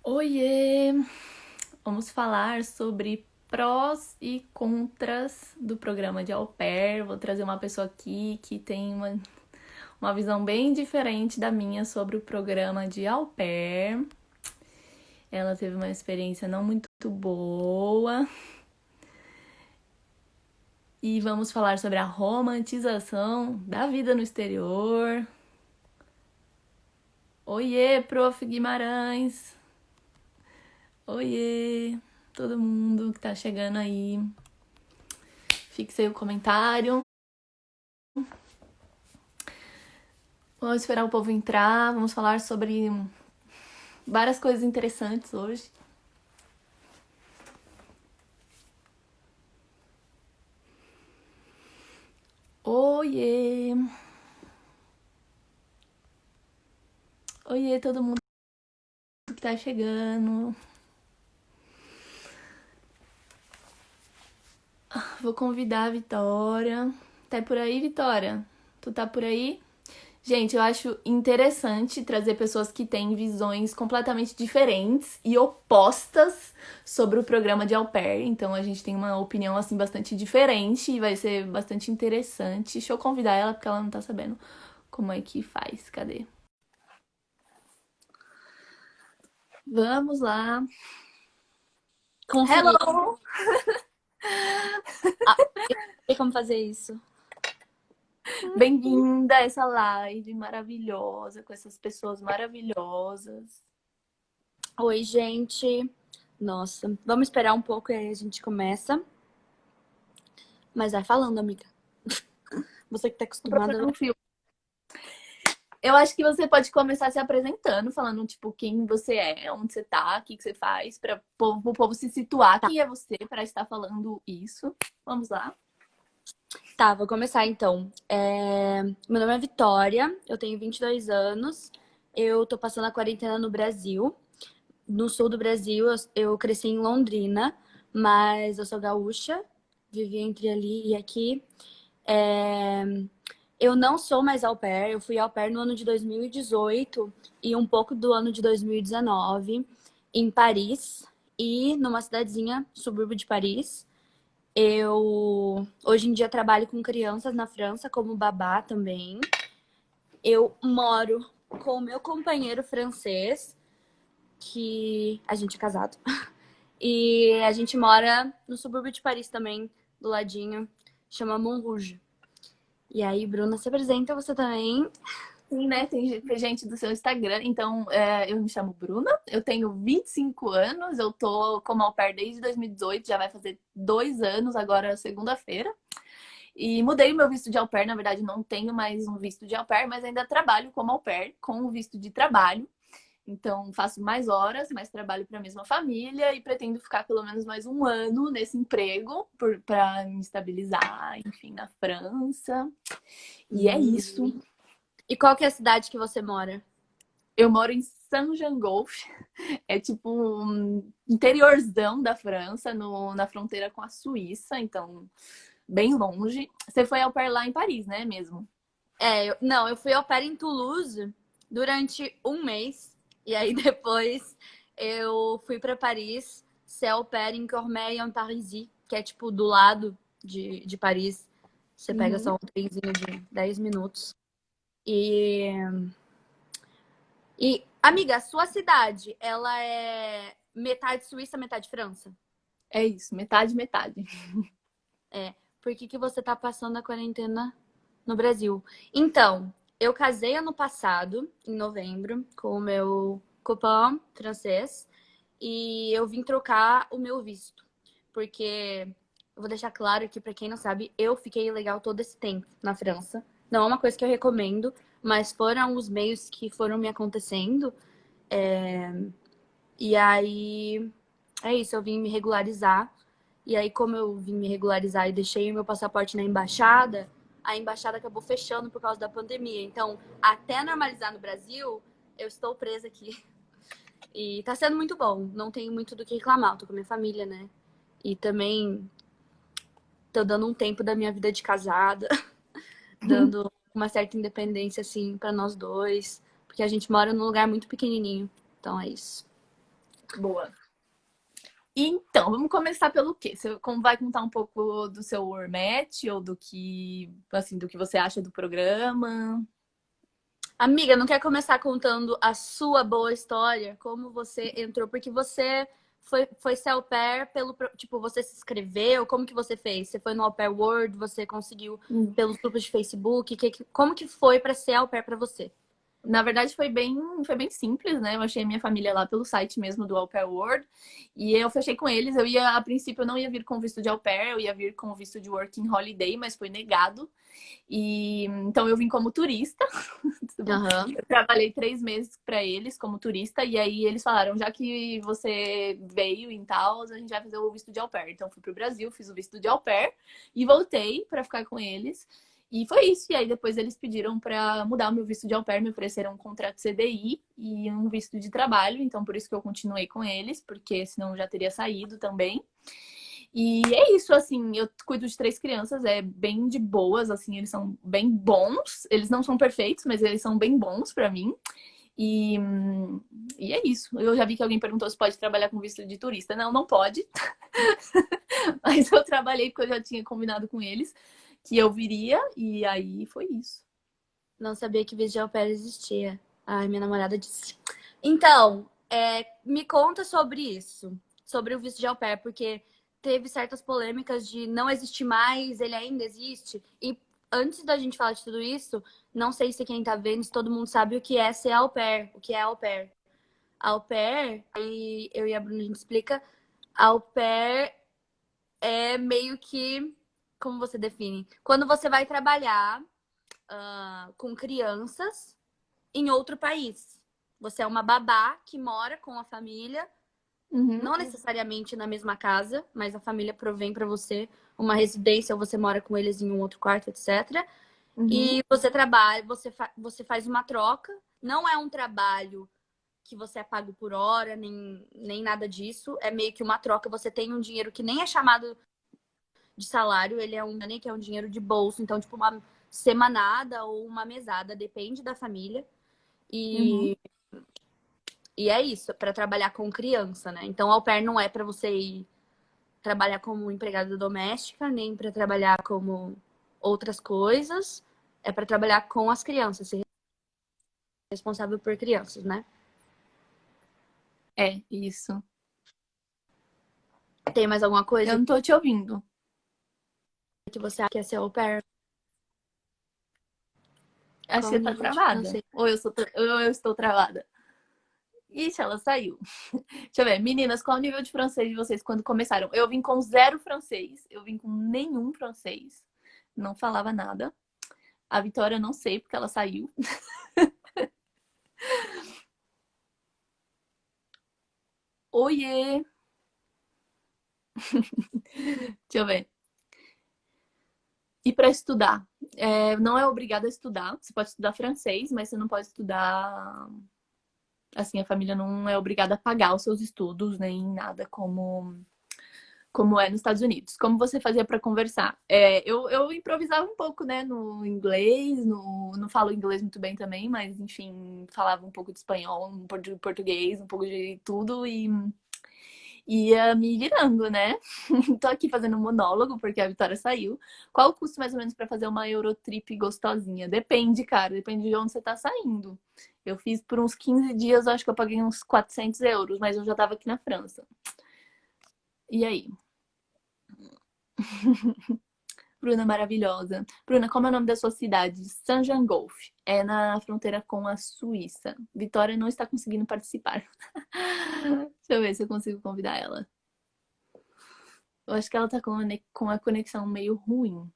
Oiê! Vamos falar sobre prós e contras do programa de au pair. Vou trazer uma pessoa aqui que tem uma visão bem diferente da minha sobre o programa de au pair. Ela teve uma experiência não muito boa. E vamos falar sobre a romantização da vida no exterior. Oiê, Prof. Guimarães! Oiê, todo mundo que tá chegando aí. Fixei o comentário. Vamos esperar o povo entrar. Vamos falar sobre várias coisas interessantes hoje. Oiê! Oiê, todo mundo que tá chegando. Vou convidar a Vitória. Tá por aí, Vitória? Tu tá por aí? Gente, eu acho interessante trazer pessoas que têm visões completamente diferentes e opostas sobre o programa de au pair. Então a gente tem uma opinião assim bastante diferente e vai ser bastante interessante. Deixa eu convidar ela porque ela não tá sabendo como é que faz. Cadê? Vamos lá. Consegui. Hello! Ah, eu sei como fazer isso. Bem-vinda a essa live maravilhosa com essas pessoas maravilhosas. Oi, gente. Nossa, vamos esperar um pouco e aí a gente começa. Mas vai falando, amiga. Você que tá Tô acostumada. procurando um filme. Eu acho que você pode começar se apresentando, falando, tipo, quem você é, onde você tá, o que você faz, para o povo se situar. Tá, Quem é você para estar falando isso? Vamos lá. tá, vou começar então. Meu nome é Vitória, eu tenho 22 anos. Eu tô passando a quarentena no Brasil. No sul do Brasil, eu cresci em Londrina, mas eu sou gaúcha. Vivi entre ali e aqui. É, Eu não sou mais au pair, eu fui au pair no ano de 2018 e um pouco do ano de 2019 em Paris e numa cidadezinha, subúrbio de Paris. Eu hoje em dia trabalho com crianças na França como babá também. Eu moro com o meu companheiro francês, que a gente é casado. E a gente mora no subúrbio de Paris também, do ladinho, chama Montrouge. E aí, Bruna, se apresenta você também. Sim, né? Tem gente do seu Instagram. Então, eu me chamo Bruna, eu tenho 25 anos, eu tô como au pair desde 2018, já vai fazer 2 anos agora, segunda-feira. E mudei o meu visto de au pair, na verdade não tenho mais um visto de au pair, mas ainda trabalho como au pair com o visto de trabalho. Então faço mais horas, mais trabalho para a mesma família e pretendo ficar pelo menos mais um ano nesse emprego para me estabilizar, enfim, na França. E é Hum. isso. E qual que é a cidade que você mora? Eu moro em Saint-Gingolph, é tipo um interiorzão da França, na fronteira com a Suíça, então bem longe. Você foi au pair lá em Paris, né, mesmo? Não, eu fui au pair em Toulouse durante um mês. E aí depois eu fui para Paris ser au pair em Cormeilles-en-Parisis, que é tipo do lado de Paris. Você pega Uhum. só um trenzinho de 10 minutos. E, amiga, a sua cidade, ela é metade Suíça, metade França? É isso, metade, metade. É. Por que que você tá passando a quarentena no Brasil? Então, eu casei ano passado, em novembro, com o meu copain francês. E eu vim trocar o meu visto. Porque, eu vou deixar claro aqui pra quem não sabe, eu fiquei ilegal todo esse tempo na França. Não é uma coisa que eu recomendo, mas foram os meios que foram me acontecendo. E aí, é isso, eu vim me regularizar. E aí, como eu vim me regularizar e deixei o meu passaporte na embaixada, a embaixada acabou fechando por causa da pandemia. Então, até normalizar no Brasil, eu estou presa aqui. E tá sendo muito bom. Não tenho muito do que reclamar. Eu tô com a minha família, né? E também tô dando um tempo da minha vida de casada, dando uma certa independência, assim, pra nós dois. Porque a gente mora num lugar muito pequenininho. Então é isso. Boa. Então, vamos começar pelo quê? Você vai contar um pouco do seu Wormat ou do que, assim, do que você acha do programa? Amiga, não quer começar contando a sua boa história? Como você entrou? Porque você foi ser au pair Tipo, você se inscreveu? Como que você fez? Você foi no Au Pair World? Você conseguiu pelos grupos de Facebook? Como que foi para ser au pair para você? Na verdade, foi bem simples, né? Eu achei a minha família lá pelo site mesmo do Au Pair World. E eu fechei com eles. A princípio, eu não ia vir com visto de au pair, eu ia vir com visto de Working Holiday, mas foi negado. E então eu vim como turista. Aham. Eu trabalhei 3 meses para eles como turista. E aí eles falaram: já que você veio em tal, a gente vai fazer o visto de au pair. Então fui pro Brasil, fiz o visto de au pair e voltei para ficar com eles. E foi isso. E aí depois eles pediram para mudar o meu visto de au pair, me ofereceram um contrato CDI e um visto de trabalho. Então por isso que eu continuei com eles, porque senão eu já teria saído também. E é isso, assim, eu cuido de 3 crianças, é bem de boas, assim, eles são bem bons. Eles não são perfeitos, mas eles são bem bons pra mim. E, e é isso. Eu já vi que alguém perguntou se pode trabalhar com visto de turista. Não, não pode. Mas eu trabalhei porque eu já tinha combinado com eles que eu viria, e aí foi isso. Não sabia que visto de au pair existia. Ai, minha namorada disse. Então, me conta sobre isso. Sobre o visto de au pair, porque teve certas polêmicas de não existir mais, ele ainda existe. E antes da gente falar de tudo isso, não sei se quem tá vendo, se todo mundo sabe o que é ser au pair, o que é au pair. Au pair, aí eu e a Bruna a gente explica, au pair é meio que, como você define? Quando você vai trabalhar com crianças em outro país. Você é uma babá que mora com a família, Uhum, não necessariamente na mesma casa, mas a família provém para você uma residência ou você mora com eles em um outro quarto, etc. uhum, E você trabalha, você faz uma troca. Não é um trabalho que você é pago por hora, nem nada disso. É meio que uma troca. Você tem um dinheiro que nem é chamado de salário, ele é um money, que é um dinheiro de bolso. Então, tipo, uma semanada ou uma mesada, depende da família. uhum. E E é isso, para trabalhar com criança, né? Então, au pair não é para você ir trabalhar como empregada doméstica, nem para trabalhar como outras coisas. É para trabalhar com as crianças, ser responsável por crianças, né? É, isso. Tem mais alguma Eu coisa não tô te ouvindo. que você acha que é ser au pair? Acho que você Calma, tá gente, não travada. sei. Ou eu estou travada. Ixi, ela saiu. Deixa eu ver. Meninas, qual o nível de francês de vocês quando começaram? Eu vim com zero francês. Eu vim com nenhum francês. Não falava nada. A Vitória, não sei, porque ela saiu. Oiê! Deixa eu ver. E para estudar? Não é obrigada a estudar. Você pode estudar francês, mas você não pode estudar. Assim, a família não é obrigada a pagar os seus estudos, nem nada como é nos Estados Unidos. Como você fazia para conversar? Eu improvisava um pouco, né, no inglês, não falo inglês muito bem também, mas enfim, falava um pouco de espanhol, um pouco de português, um pouco de tudo e ia me virando, né? Tô aqui fazendo um monólogo porque a Vitória saiu. Qual o custo mais ou menos para fazer uma Eurotrip gostosinha? Depende, cara, depende de onde você tá saindo. Eu fiz por uns 15 dias, acho que eu paguei uns 400 euros, mas eu já tava aqui na França. E aí? Bruna maravilhosa. Bruna, como é o nome da sua cidade? Saint-Gingolf. É na fronteira com a Suíça. Vitória não está conseguindo participar. Deixa eu ver se eu consigo convidar ela. Eu acho que ela tá com a conexão meio ruim.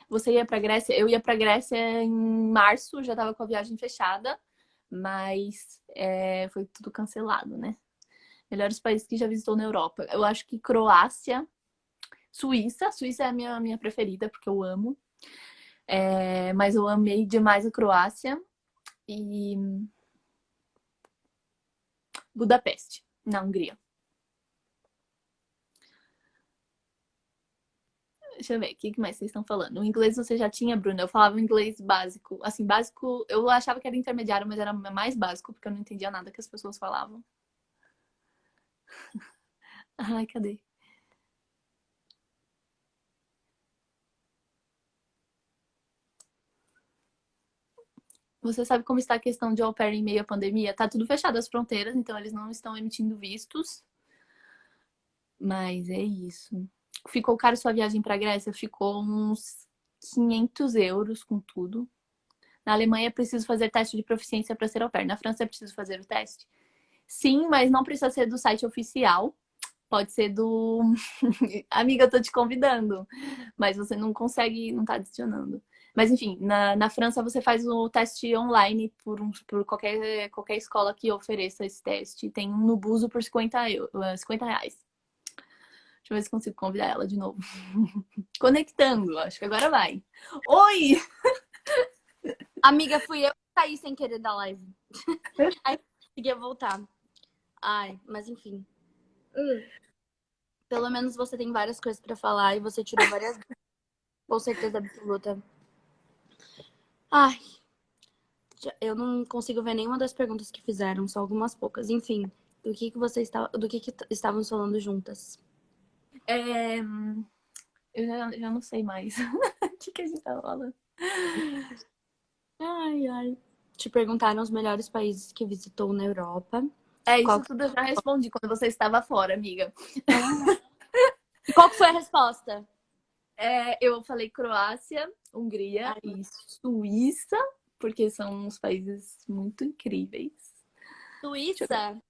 Você ia pra Grécia? Eu ia pra Grécia em março, já tava com a viagem fechada, mas foi tudo cancelado, né? Melhores países que já visitou na Europa. Eu acho que Croácia, Suíça. Suíça é a minha preferida, porque eu amo. Mas eu amei demais a Croácia e Budapeste, na Hungria. Deixa eu ver, o que mais vocês estão falando? O inglês você já tinha, Bruna? Eu falava inglês básico. Assim, básico, eu achava que era intermediário, mas era mais básico, porque eu não entendia nada que as pessoas falavam. Ai, cadê? Você sabe como está a questão de au pair em meio à pandemia? Tá tudo fechado as fronteiras, então eles não estão emitindo vistos. Mas é isso. Ficou caro sua viagem para Grécia? Ficou uns 500 euros com tudo. Na Alemanha é preciso fazer teste de proficiência para ser au pair. Na França é preciso fazer o teste? Sim, mas não precisa ser do site oficial. Pode ser do. Amiga, eu tô te convidando. Mas você não consegue, não tá adicionando. Mas enfim, na França você faz o teste online por qualquer escola que ofereça esse teste. Tem um no Buso por 50 reais. Deixa eu ver se consigo convidar ela de novo. Conectando, acho que agora vai. Oi! Amiga, fui eu que saí sem querer da live. Aí consegui voltar. Ai, mas enfim. Pelo menos você tem várias coisas pra falar e você tirou várias dúvidas, com certeza absoluta. Ai, eu não consigo ver nenhuma das perguntas que fizeram, só algumas poucas. Enfim, do que estávamos falando juntas? É, eu já não sei mais. O que a gente tava falando? Ai, ai. Te perguntaram os melhores países que visitou na Europa. É, Qual isso que... tudo eu já respondi quando você estava fora, amiga. E qual que foi a resposta? Eu falei Croácia, Hungria Ai, e Suíça, porque são uns países muito incríveis. Deixa eu ver. Suíça?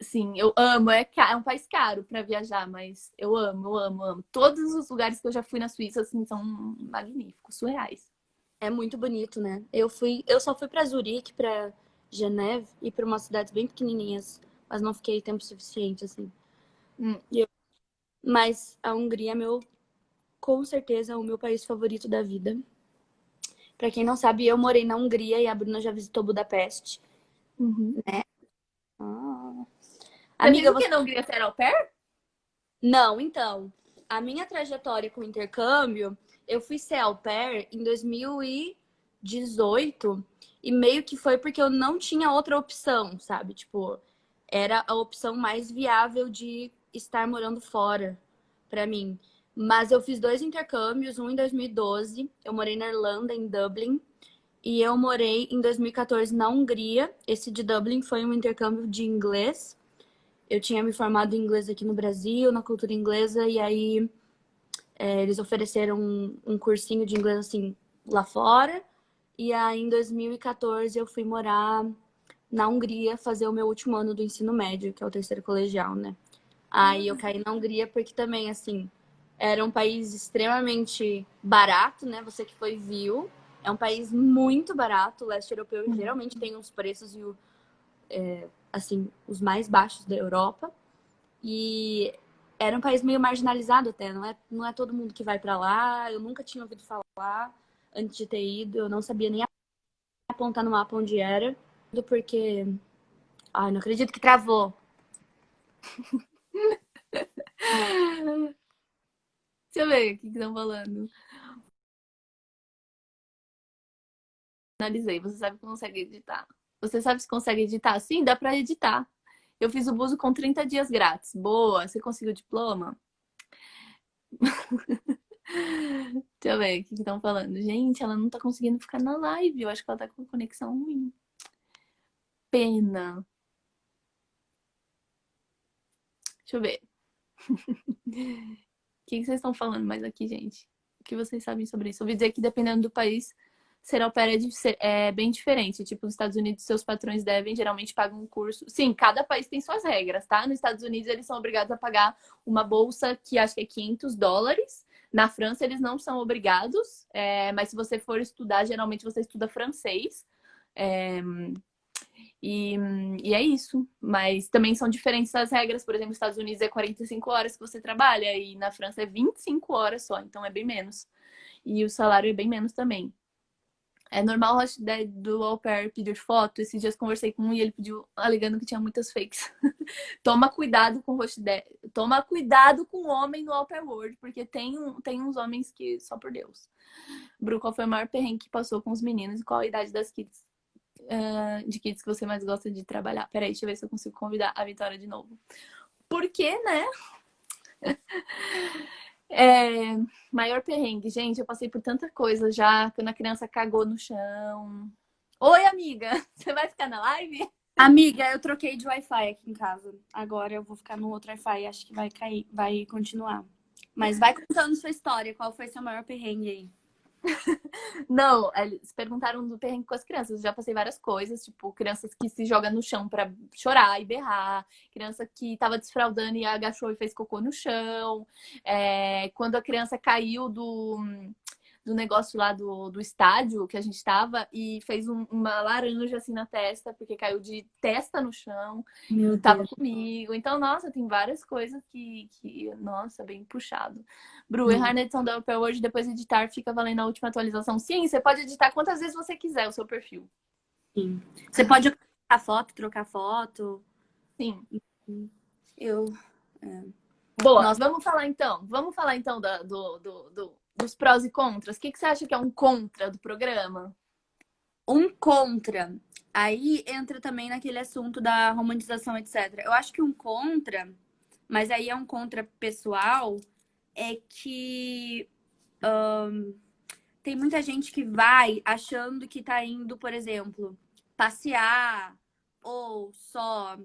Sim, eu amo. É um país caro para viajar, mas eu amo, eu amo, amo. Todos os lugares que eu já fui na Suíça, assim, são magníficos, surreais. É muito bonito, né? Eu só fui pra Zurique, pra Geneve e pra umas cidades bem pequenininhas, mas não fiquei tempo suficiente assim. Hum. Mas a Hungria é com certeza o meu país favorito da vida. Pra quem não sabe, eu morei na Hungria e a Bruna já visitou Budapeste. Uhum. Ah. Você fez Amiga, o que você... na Hungria? Você era au pair? Não, então, a minha trajetória com intercâmbio, eu fui ser au pair em 2018 e meio que foi porque eu não tinha outra opção, sabe? Tipo, era a opção mais viável de estar morando fora pra mim. Mas eu fiz dois intercâmbios, um em 2012, eu morei na Irlanda, em Dublin, e eu morei em 2014 na Hungria. Esse de Dublin foi um intercâmbio de inglês. Eu tinha me formado em inglês aqui no Brasil, na cultura inglesa, e aí eles ofereceram um cursinho de inglês assim lá fora. E aí em 2014 eu fui morar na Hungria fazer o meu último ano do ensino médio, que é o terceiro colegial, né? Aí eu caí na Hungria porque também, assim, era um país extremamente barato, né? Você que foi viu. É um país muito barato. O leste europeu Uhum. geralmente tem uns preços assim, os mais baixos da Europa. E era um país meio marginalizado até. Não é todo mundo que vai pra lá. Eu nunca tinha ouvido falar antes de ter ido. Eu não sabia nem apontar no mapa onde era. Porque... Ai, não acredito que travou. Deixa eu ver o que estão falando. Finalizei. Você sabe que consegue editar. Você sabe se consegue editar? Sim, dá pra editar. Eu fiz o Buso com 30 dias grátis. Boa. Você conseguiu o diploma? Deixa eu ver o que estão falando. Gente, ela não tá conseguindo ficar na live. Eu acho que ela tá com conexão ruim. Pena. Deixa eu ver. O que vocês estão falando mais aqui, gente? O que vocês sabem sobre isso? Eu ouvi dizer que dependendo do país, ser au pair é bem diferente. Tipo, nos Estados Unidos, seus patrões devem, geralmente pagam um curso. Sim, cada país tem suas regras, tá? Nos Estados Unidos, eles são obrigados a pagar uma bolsa que acho que é US$ 500. Na França, eles não são obrigados, mas se você for estudar, geralmente você estuda francês. É, e, e é isso. Mas também são diferentes as regras. Por exemplo, nos Estados Unidos é 45 horas que você trabalha e na França é 25 horas só, então é bem menos. E o salário é bem menos também. É normal o host do au pair pedir foto. Esses dias conversei com um e ele pediu, alegando que tinha muitas fakes. Toma cuidado com o host dad. Toma cuidado com o homem no au pair world, porque tem uns homens que, só por Deus. Bru, qual foi o maior perrengue que passou com os meninos e qual a idade das kids, de kids que você mais gosta de trabalhar? Peraí, deixa eu ver se eu consigo convidar a Vitória de novo. Porque, né? É, maior perrengue, gente, eu passei por tanta coisa já, quando a criança cagou no chão. Oi, amiga, você vai ficar na live? Amiga, eu troquei de Wi-Fi aqui em casa. Agora eu vou ficar no outro Wi-Fi. Acho que vai cair, vai continuar. Mas vai contando sua história. Qual foi seu maior perrengue aí? Não, eles perguntaram do perrengue com as crianças. Eu já passei várias coisas, tipo, crianças que se jogam no chão pra chorar e berrar, criança que tava desfraldando e agachou e fez cocô no chão. Quando a criança caiu do negócio lá do estádio que a gente tava e fez uma laranja assim na testa, porque caiu de testa no chão Meu e tava Deus. comigo. Então, nossa, tem várias coisas nossa, bem puxado. Bru, Não. errar na edição da UP hoje, depois editar, fica valendo a última atualização. Sim, você pode editar quantas vezes você quiser o seu perfil. Sim. Você pode trocar foto. Sim. Eu. Boa, Nossa, vamos falar então. Vamos falar então dos prós e contras. O que você acha que é um contra do programa? um contra. Aí entra também naquele assunto da romantização, etc. Eu acho que um contra, mas aí é um contra pessoal, é que tem muita gente que vai achando que tá indo, por exemplo, passear, ou só,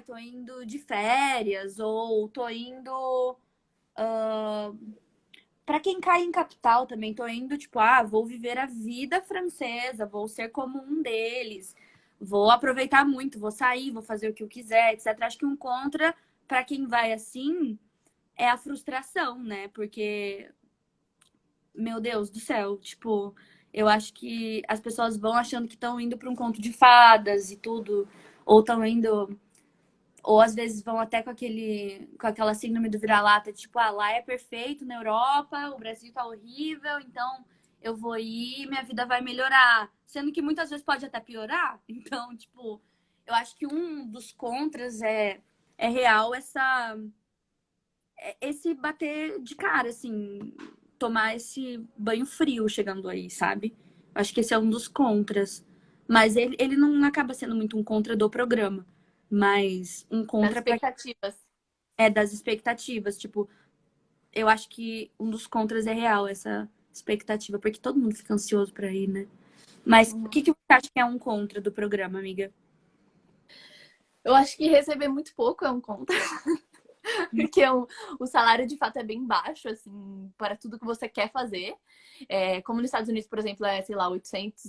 tô indo de férias, ou tô indo. Pra quem cai em capital também, tô indo, tipo, vou viver a vida francesa, vou ser como um deles, vou aproveitar muito, vou sair, vou fazer o que eu quiser, etc. Acho que um contra, pra quem vai assim, é a frustração, né? Porque meu Deus do céu, tipo, eu acho que as pessoas vão achando que estão indo para um conto de fadas e tudo, ou estão indo, ou às vezes vão até com aquela síndrome do vira-lata, tipo, lá é perfeito na Europa, o Brasil tá horrível, então eu vou ir, minha vida vai melhorar, sendo que muitas vezes pode até piorar. Então, tipo, eu acho que um dos contras é real esse bater de cara, assim, tomar esse banho frio chegando aí, sabe? Acho que esse é um dos contras. Mas ele não acaba sendo muito um contra do programa, mas um Das contra para expectativas. das expectativas. Tipo, eu acho que um dos contras é real, essa expectativa, porque todo mundo fica ansioso para ir, né? Mas o que você acha que é um contra do programa, amiga? Eu acho que receber muito pouco é um contra. Porque o salário de fato é bem baixo, assim, para tudo que você quer fazer. Como nos Estados Unidos, por exemplo, é, sei lá, US$ 800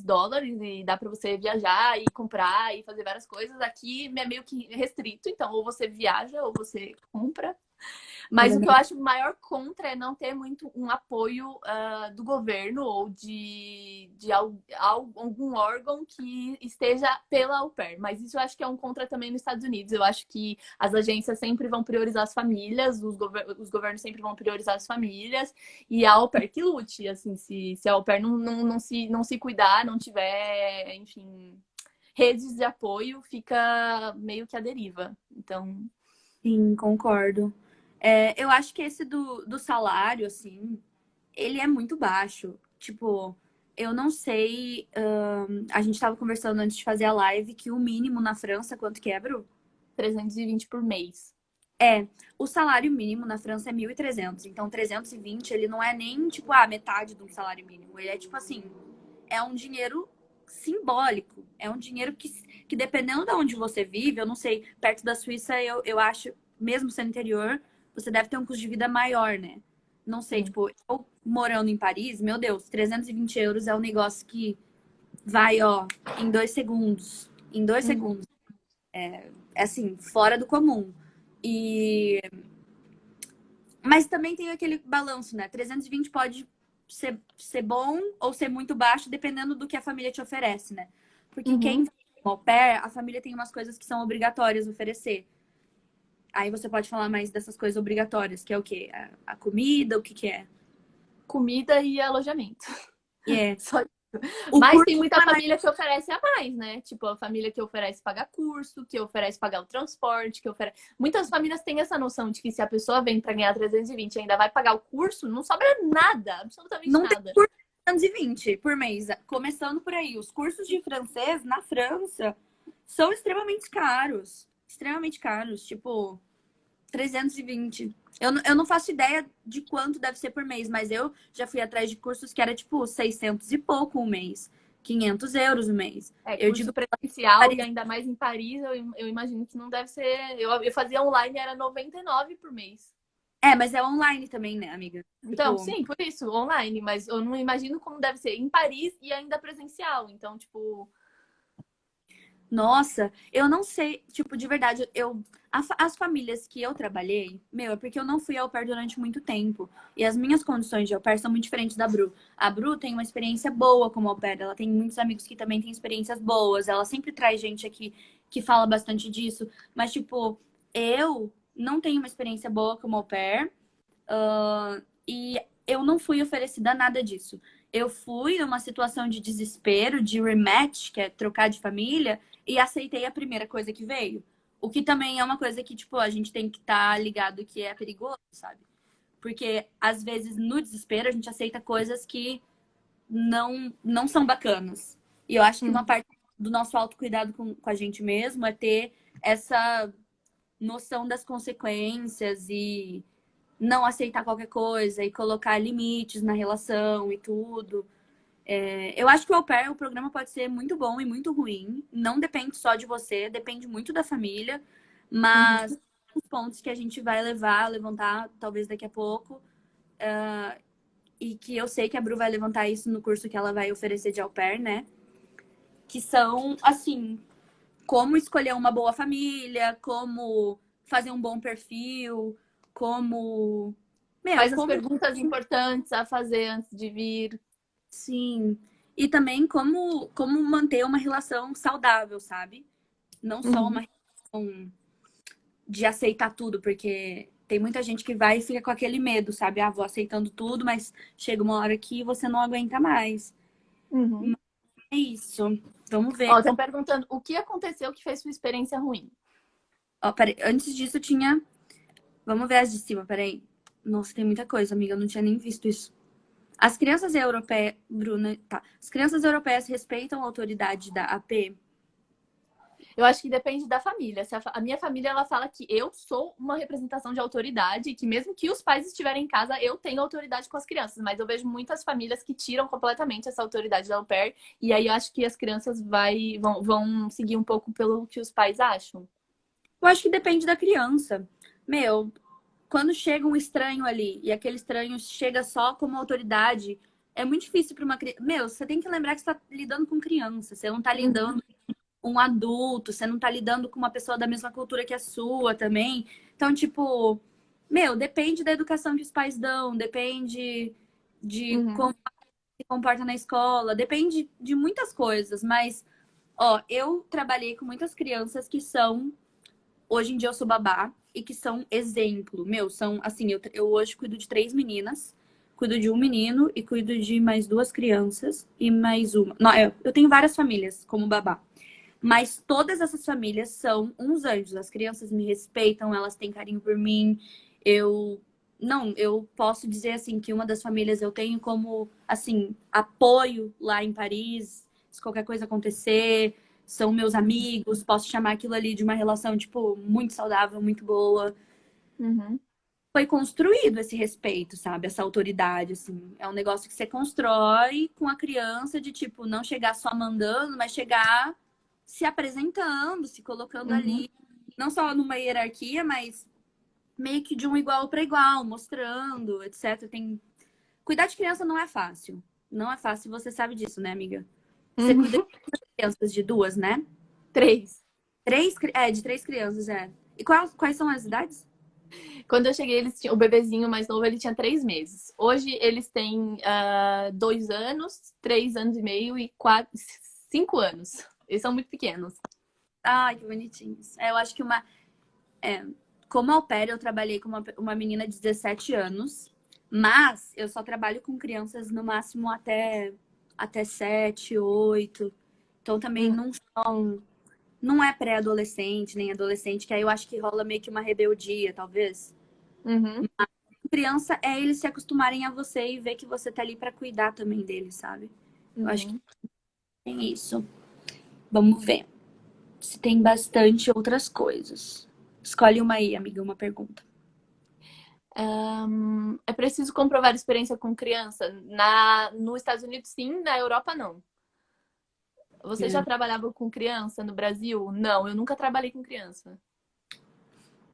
e dá para você viajar e comprar e fazer várias coisas. Aqui é meio que restrito, então ou você viaja ou você compra. É Mas o que eu verdade. acho maior contra é não ter muito um apoio do governo ou de algum órgão que esteja pela au pair. Mas isso eu acho que é um contra também nos Estados Unidos. Eu acho que as agências sempre vão priorizar as famílias, os governos sempre vão priorizar as famílias, e a au pair que lute. Assim, se a au pair não se cuidar, não tiver, enfim, redes de apoio, fica meio que à deriva. Então, Sim, concordo. Eu acho que esse do salário, assim, ele é muito baixo. Tipo, eu não sei. A gente tava conversando antes de fazer a live que o mínimo na França, quanto que é, Bru? 320 por mês. O salário mínimo na França é 1.300. Então, 320 ele não é nem, tipo, metade de um salário mínimo. Ele é, tipo assim, é um dinheiro simbólico. É um dinheiro que dependendo de onde você vive, eu não sei, perto da Suíça, eu acho, mesmo sendo interior, você deve ter um custo de vida maior, né? Não sei, Sim. tipo, eu morando em Paris, meu Deus, 320 euros é um negócio que vai, ó, em 2 segundos. Em dois Uhum. segundos. É assim, fora do comum. E mas também tem aquele balanço, né? 320 pode ser bom ou ser muito baixo, dependendo do que a família te oferece, né? Porque quem Uhum. vai ao pair, a família tem umas coisas que são obrigatórias oferecer. Aí você pode falar mais dessas coisas obrigatórias, que é o quê? A comida, o que que é? Comida e alojamento. E é, Só O Mas tem curso muita não é mais... família que oferece a mais, né? Tipo, a família que oferece pagar curso, que oferece pagar o transporte, que oferece. Muitas famílias têm essa noção de que se a pessoa vem para ganhar 320 e ainda vai pagar o curso, não sobra nada, absolutamente Não tem nada. curso de 220 por mês. Começando por aí. Os cursos de francês na França são extremamente caros. Extremamente caros. Tipo, 320. Eu não faço ideia de quanto deve ser por mês, mas eu já fui atrás de cursos que era tipo 600 e pouco um mês. 500 euros o mês. É, Eu curso digo, presencial e ainda mais em Paris, eu imagino que não deve ser. Eu fazia online, era 99 por mês. mas é online também, né, amiga? Então, Tipo, sim, por isso, online, mas eu não imagino como deve ser em Paris e ainda presencial. Então, tipo. nossa, eu não sei, tipo, de verdade, as famílias que eu trabalhei, meu, é porque eu não fui au pair durante muito tempo. E as minhas condições de au pair são muito diferentes da Bru. A Bru tem uma experiência boa como au pair, ela tem muitos amigos que também têm experiências boas, ela sempre traz gente aqui que fala bastante disso. Mas, tipo, eu não tenho uma experiência boa como au pair, e eu não fui oferecida nada disso. Eu fui numa situação de desespero, de rematch, que é trocar de família, e aceitei a primeira coisa que veio. O que também é uma coisa que, tipo, a gente tem que estar ligado que é perigoso, sabe? Porque, às vezes, no desespero, a gente aceita coisas que não são bacanas. E eu acho que uma Uhum. parte do nosso autocuidado com a gente mesmo é ter essa noção das consequências e não aceitar qualquer coisa e colocar limites na relação e tudo. Eu acho que o au pair, o programa pode ser muito bom e muito ruim. Não depende só de você, depende muito da família. Mas Uhum. os pontos que a gente vai levantar, talvez daqui a pouco, e que eu sei que a Bru vai levantar isso no curso que ela vai oferecer de au pair, né? Que são, assim, como escolher uma boa família, como fazer um bom perfil, como. Meu, Quais as como. perguntas importantes a fazer antes de vir? Sim. E também como manter uma relação saudável, sabe? Não só Uhum. uma relação de aceitar tudo, porque tem muita gente que vai e fica com aquele medo, sabe? Ah, vou aceitando tudo, mas chega uma hora que você não aguenta mais. Uhum. É isso. Vamos ver. Ó, estão perguntando o que aconteceu que fez sua experiência ruim. Ó, peraí. Antes disso tinha. Vamos ver as de cima, peraí. Nossa, tem muita coisa, amiga. Eu não tinha nem visto isso. As crianças europeias. Bruna, tá. As crianças europeias respeitam a autoridade da AP? Eu acho que depende da família. Se a minha família ela fala que eu sou uma representação de autoridade, que mesmo que os pais estiverem em casa, eu tenho autoridade com as crianças. Mas eu vejo muitas famílias que tiram completamente essa autoridade da au pair. E aí eu acho que as crianças vão seguir um pouco pelo que os pais acham. Eu acho que depende da criança. Meu, quando chega um estranho ali e aquele estranho chega só como autoridade, é muito difícil para uma criança. Meu, você tem que lembrar que você está lidando com criança, você não está Uhum, lidando com um adulto, você não está lidando com uma pessoa da mesma cultura que a sua também. Então, tipo, meu, depende da educação que os pais dão, depende de uhum, como se comporta na escola, depende de muitas coisas, mas ó, eu trabalhei com muitas crianças que são hoje em dia eu sou babá e que são exemplo. Meu, são assim, eu hoje cuido de 3 meninas, cuido de um menino e cuido de mais 2 crianças e mais uma. Não, eu tenho várias famílias como babá. Mas todas essas famílias são uns anjos. As crianças me respeitam, elas têm carinho por mim. Eu não, eu posso dizer assim que uma das famílias eu tenho como assim apoio lá em Paris, se qualquer coisa acontecer, são meus amigos, posso chamar aquilo ali de uma relação tipo muito saudável, muito boa. uhum, Foi construído esse respeito, sabe? Essa autoridade, assim. É um negócio que você constrói com a criança de, tipo, não chegar só mandando, mas chegar se apresentando, se colocando uhum, ali. Não só numa hierarquia, mas meio que de um igual para igual, mostrando, etc. Cuidar de criança não é fácil. Não é fácil, você sabe disso, né, amiga? Você cuida uhum. de crianças de 2, né? 3. De 3 crianças, é. E quais são as idades? Quando eu cheguei, eles tinham, o bebezinho mais novo, ele tinha 3 meses. Hoje eles têm 2 anos, 3 anos e meio e 5 anos. Eles são muito pequenos. Ai, que bonitinhos. Eu acho que como au pair, eu trabalhei com uma menina de 17 anos, mas eu só trabalho com crianças no máximo até até 7, 8. Então também não são. Não é pré-adolescente, nem adolescente, que aí eu acho que rola meio que uma rebeldia, talvez. Uhum, Criança é eles se acostumarem a você e ver que você tá ali pra cuidar também deles, sabe? Eu acho que uhum. tem isso. Vamos ver se tem bastante outras coisas. Escolhe uma aí, amiga, uma pergunta. É preciso comprovar experiência com criança? Nos Estados Unidos, sim, na Europa, não. Você já É. trabalhava com criança no Brasil? Não, eu nunca trabalhei com criança.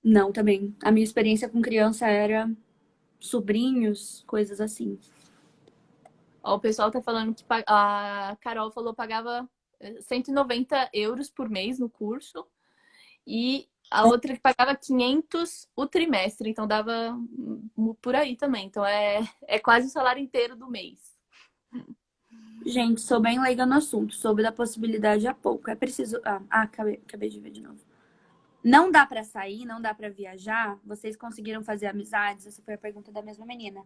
Não, também. A minha experiência com criança era sobrinhos, coisas assim. Ó, o pessoal tá falando que a Carol falou que pagava 190 euros por mês no curso e a outra que pagava 500 o trimestre, então dava por aí também. Então é quase o salário inteiro do mês. Gente, sou bem leiga no assunto. Soube da possibilidade há pouco. É preciso. Acabei de ver de novo. Não dá pra sair, não dá pra viajar? Vocês conseguiram fazer amizades? Essa foi a pergunta da mesma menina.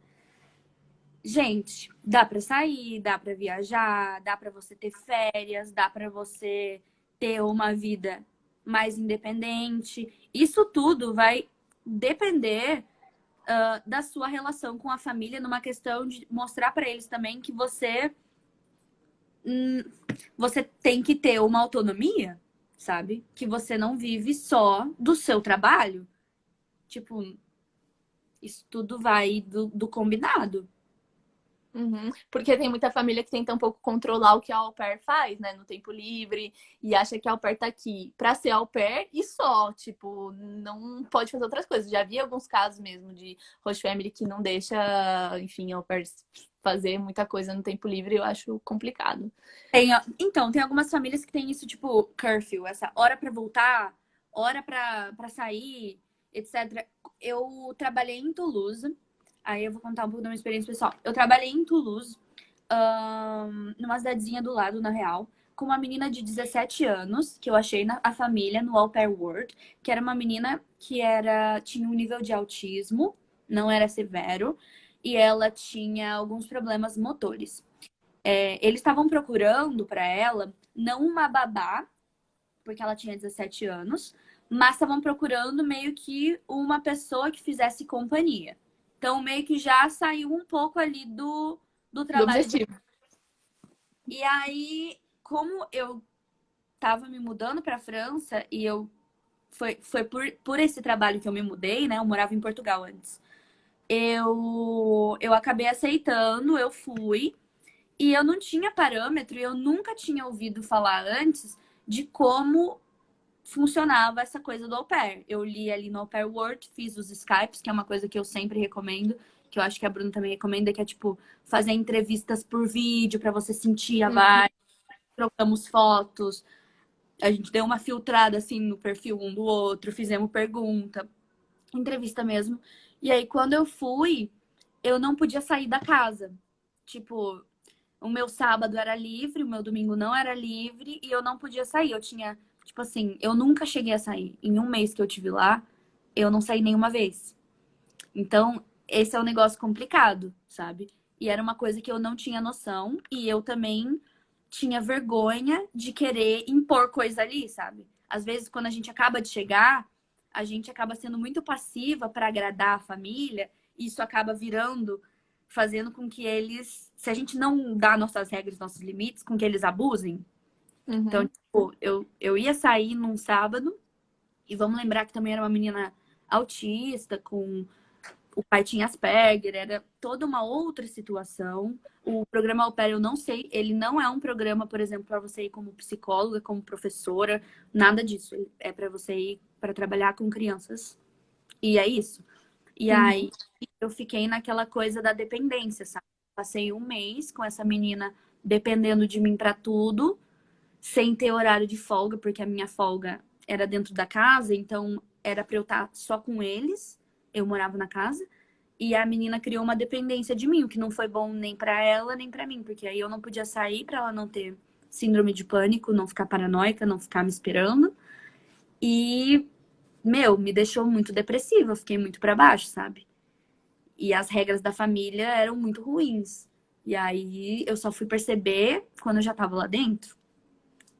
Gente, dá pra sair, dá pra viajar, dá pra você ter férias, dá pra você ter uma vida mais independente. Isso tudo vai depender da sua relação com a família, numa questão de mostrar pra eles também que você tem que ter uma autonomia, sabe? Que você não vive só do seu trabalho. Tipo, isso tudo vai do combinado. Uhum. Porque tem muita família que tenta um pouco controlar o que a au pair faz, né, no tempo livre, e acha que a au pair tá aqui pra ser au pair e só, tipo, não pode fazer outras coisas. Já vi alguns casos mesmo de host family que não deixa, enfim, au pairs fazer muita coisa no tempo livre, eu acho complicado. Então, tem algumas famílias que tem isso, tipo, curfew, essa hora pra voltar, hora pra sair, etc. Eu trabalhei em Toulouse, aí eu vou contar um pouco da minha experiência pessoal. Eu trabalhei em Toulouse, numa cidadezinha do lado, na real, com uma menina de 17 anos, que eu achei na a família no Au Pair World, que era uma menina que tinha um nível de autismo, não era severo, e ela tinha alguns problemas motores. Eles estavam procurando para ela não uma babá, porque ela tinha 17 anos, mas estavam procurando meio que uma pessoa que fizesse companhia. Então, meio que já saiu um pouco ali do Do trabalho dela. objetivo. E aí, como eu tava me mudando para França e foi por esse trabalho que eu me mudei, né? Eu morava em Portugal antes. Eu acabei aceitando, eu fui. E eu não tinha parâmetro, e eu nunca tinha ouvido falar antes de como funcionava essa coisa do au pair. Eu li ali no Au Pair World, fiz os Skypes, que é uma coisa que eu sempre recomendo, que eu acho que a Bruna também recomenda, que é tipo fazer entrevistas por vídeo para você sentir a Uhum. vibe, trocamos fotos, a gente deu uma filtrada assim no perfil um do outro, fizemos pergunta, entrevista mesmo. E aí quando eu fui, eu não podia sair da casa. Tipo, o meu sábado era livre, o meu domingo não era livre e eu não podia sair. Eu tinha, tipo assim, eu nunca cheguei a sair. Em um mês que eu tive lá, eu não saí nenhuma vez. Então, esse é um negócio complicado, sabe? E era uma coisa que eu não tinha noção e eu também tinha vergonha de querer impor coisa ali, sabe? Às vezes, quando a gente acaba de chegar, a gente acaba sendo muito passiva para agradar a família e isso acaba virando, fazendo com que eles, se a gente não dá nossas regras, nossos limites, com que eles abusem. Então, Uhum. tipo, eu ia sair num sábado e vamos lembrar que também era uma menina autista, com o pai tinha Asperger, era toda uma outra situação. O programa Au Pair, eu não sei, ele não é um programa, por exemplo, para você ir como psicóloga, como professora, nada disso. Ele é para você ir para trabalhar com crianças. E é isso. E Uhum. aí eu fiquei naquela coisa da dependência, sabe? Passei um mês com essa menina dependendo de mim para tudo, sem ter horário de folga, porque a minha folga era dentro da casa, então era para eu estar só com eles. Eu morava na casa. E a menina criou uma dependência de mim, o que não foi bom nem pra ela, nem pra mim, porque aí eu não podia sair pra ela não ter síndrome de pânico, não ficar paranoica, não ficar me esperando. E, meu, me deixou muito depressiva, eu fiquei muito pra baixo, sabe? E as regras da família eram muito ruins. E aí eu só fui perceber quando eu já tava lá dentro.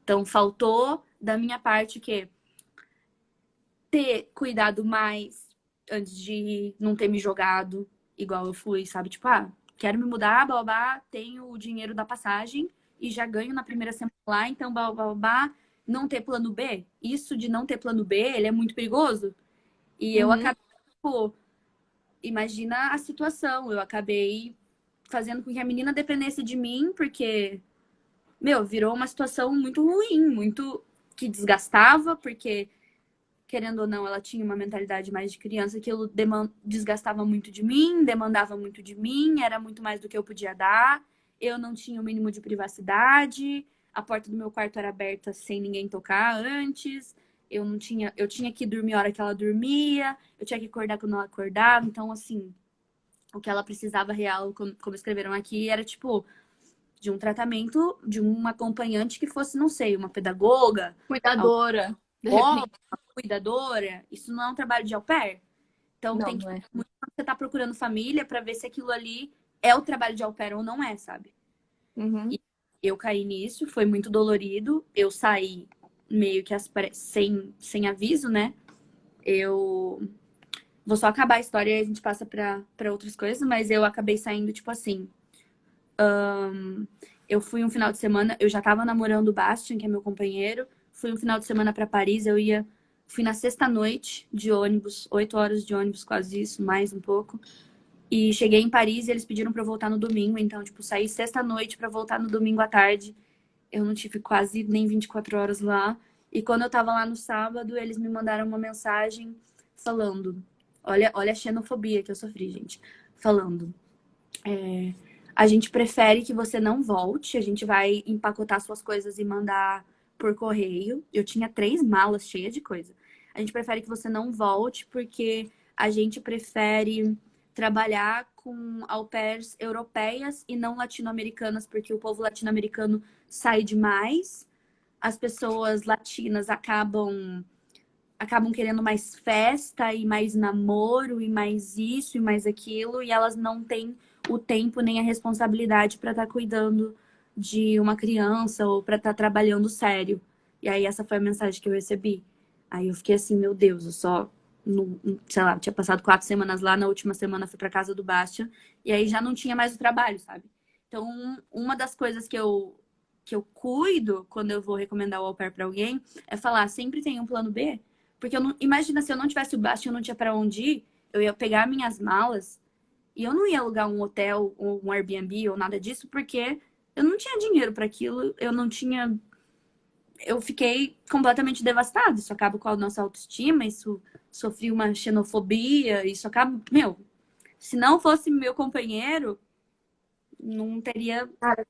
Então faltou da minha parte o quê? Ter cuidado mais antes de não ter me jogado igual eu fui, sabe? Tipo, quero me mudar, babá, tenho o dinheiro da passagem e já ganho na primeira semana lá, então babá, não ter plano B. Isso de não ter plano B, ele é muito perigoso. E eu Uhum. acabei, tipo, imagina a situação, eu acabei fazendo com que a menina dependesse de mim, porque, meu, virou uma situação muito ruim, muito que desgastava, porque querendo ou não, ela tinha uma mentalidade mais de criança, aquilo desgastava muito de mim, demandava muito de mim, era muito mais do que eu podia dar. Eu não tinha o mínimo de privacidade, a porta do meu quarto era aberta sem ninguém tocar antes. Eu tinha que dormir a hora que ela dormia, eu tinha que acordar quando ela acordava. Então, assim, o que ela precisava real, como escreveram aqui, era tipo de um tratamento de um acompanhante que fosse, não sei, uma pedagoga, Cuidadora, de uma repente. cuidadora. Isso não é um trabalho de au pair. Então Não, tem que não é. muito quando você tá procurando família para ver se aquilo ali é o trabalho de au pair ou não é, sabe? Uhum. E eu caí nisso, foi muito dolorido. Eu saí meio que sem aviso, né? Eu vou só acabar a história e a gente passa para outras coisas, mas eu acabei saindo, tipo assim. Eu fui um final de semana, eu já tava namorando o Bastian, que é meu companheiro. Fui um final de semana para Paris, fui na sexta noite de ônibus, 8 horas de ônibus, quase isso, mais um pouco. E cheguei em Paris e eles pediram para eu voltar no domingo, então, tipo, saí sexta noite para voltar no domingo à tarde. Eu não tive quase nem 24 horas lá. E quando eu tava lá no sábado, eles me mandaram uma mensagem falando: olha a xenofobia que eu sofri, gente. Falando: a gente prefere que você não volte. A gente vai empacotar suas coisas e mandar por correio. Eu tinha 3 malas cheias de coisa. A gente prefere que você não volte porque a gente prefere trabalhar com au pairs europeias e não latino-americanas, porque o povo latino-americano sai demais. As pessoas latinas acabam querendo mais festa e mais namoro e mais isso e mais aquilo, e elas não têm o tempo nem a responsabilidade para estar cuidando de uma criança ou para estar trabalhando sério. E aí essa foi a mensagem que eu recebi. Aí eu fiquei assim, meu Deus, eu só sei lá, tinha passado 4 semanas lá, na última semana fui para casa do Bastian e aí já não tinha mais o trabalho, sabe? Então, uma das coisas que eu cuido quando eu vou recomendar o au pair para alguém é falar, sempre tem um plano B. Porque eu não, imagina se eu não tivesse o Bastian, eu não tinha para onde ir, eu ia pegar minhas malas e eu não ia alugar um hotel ou um Airbnb ou nada disso, porque eu não tinha dinheiro para aquilo, eu não tinha. Eu fiquei completamente devastada. Isso acaba com a nossa autoestima, isso sofri uma xenofobia, isso acaba. Meu, se não fosse meu companheiro, não teria. Cara,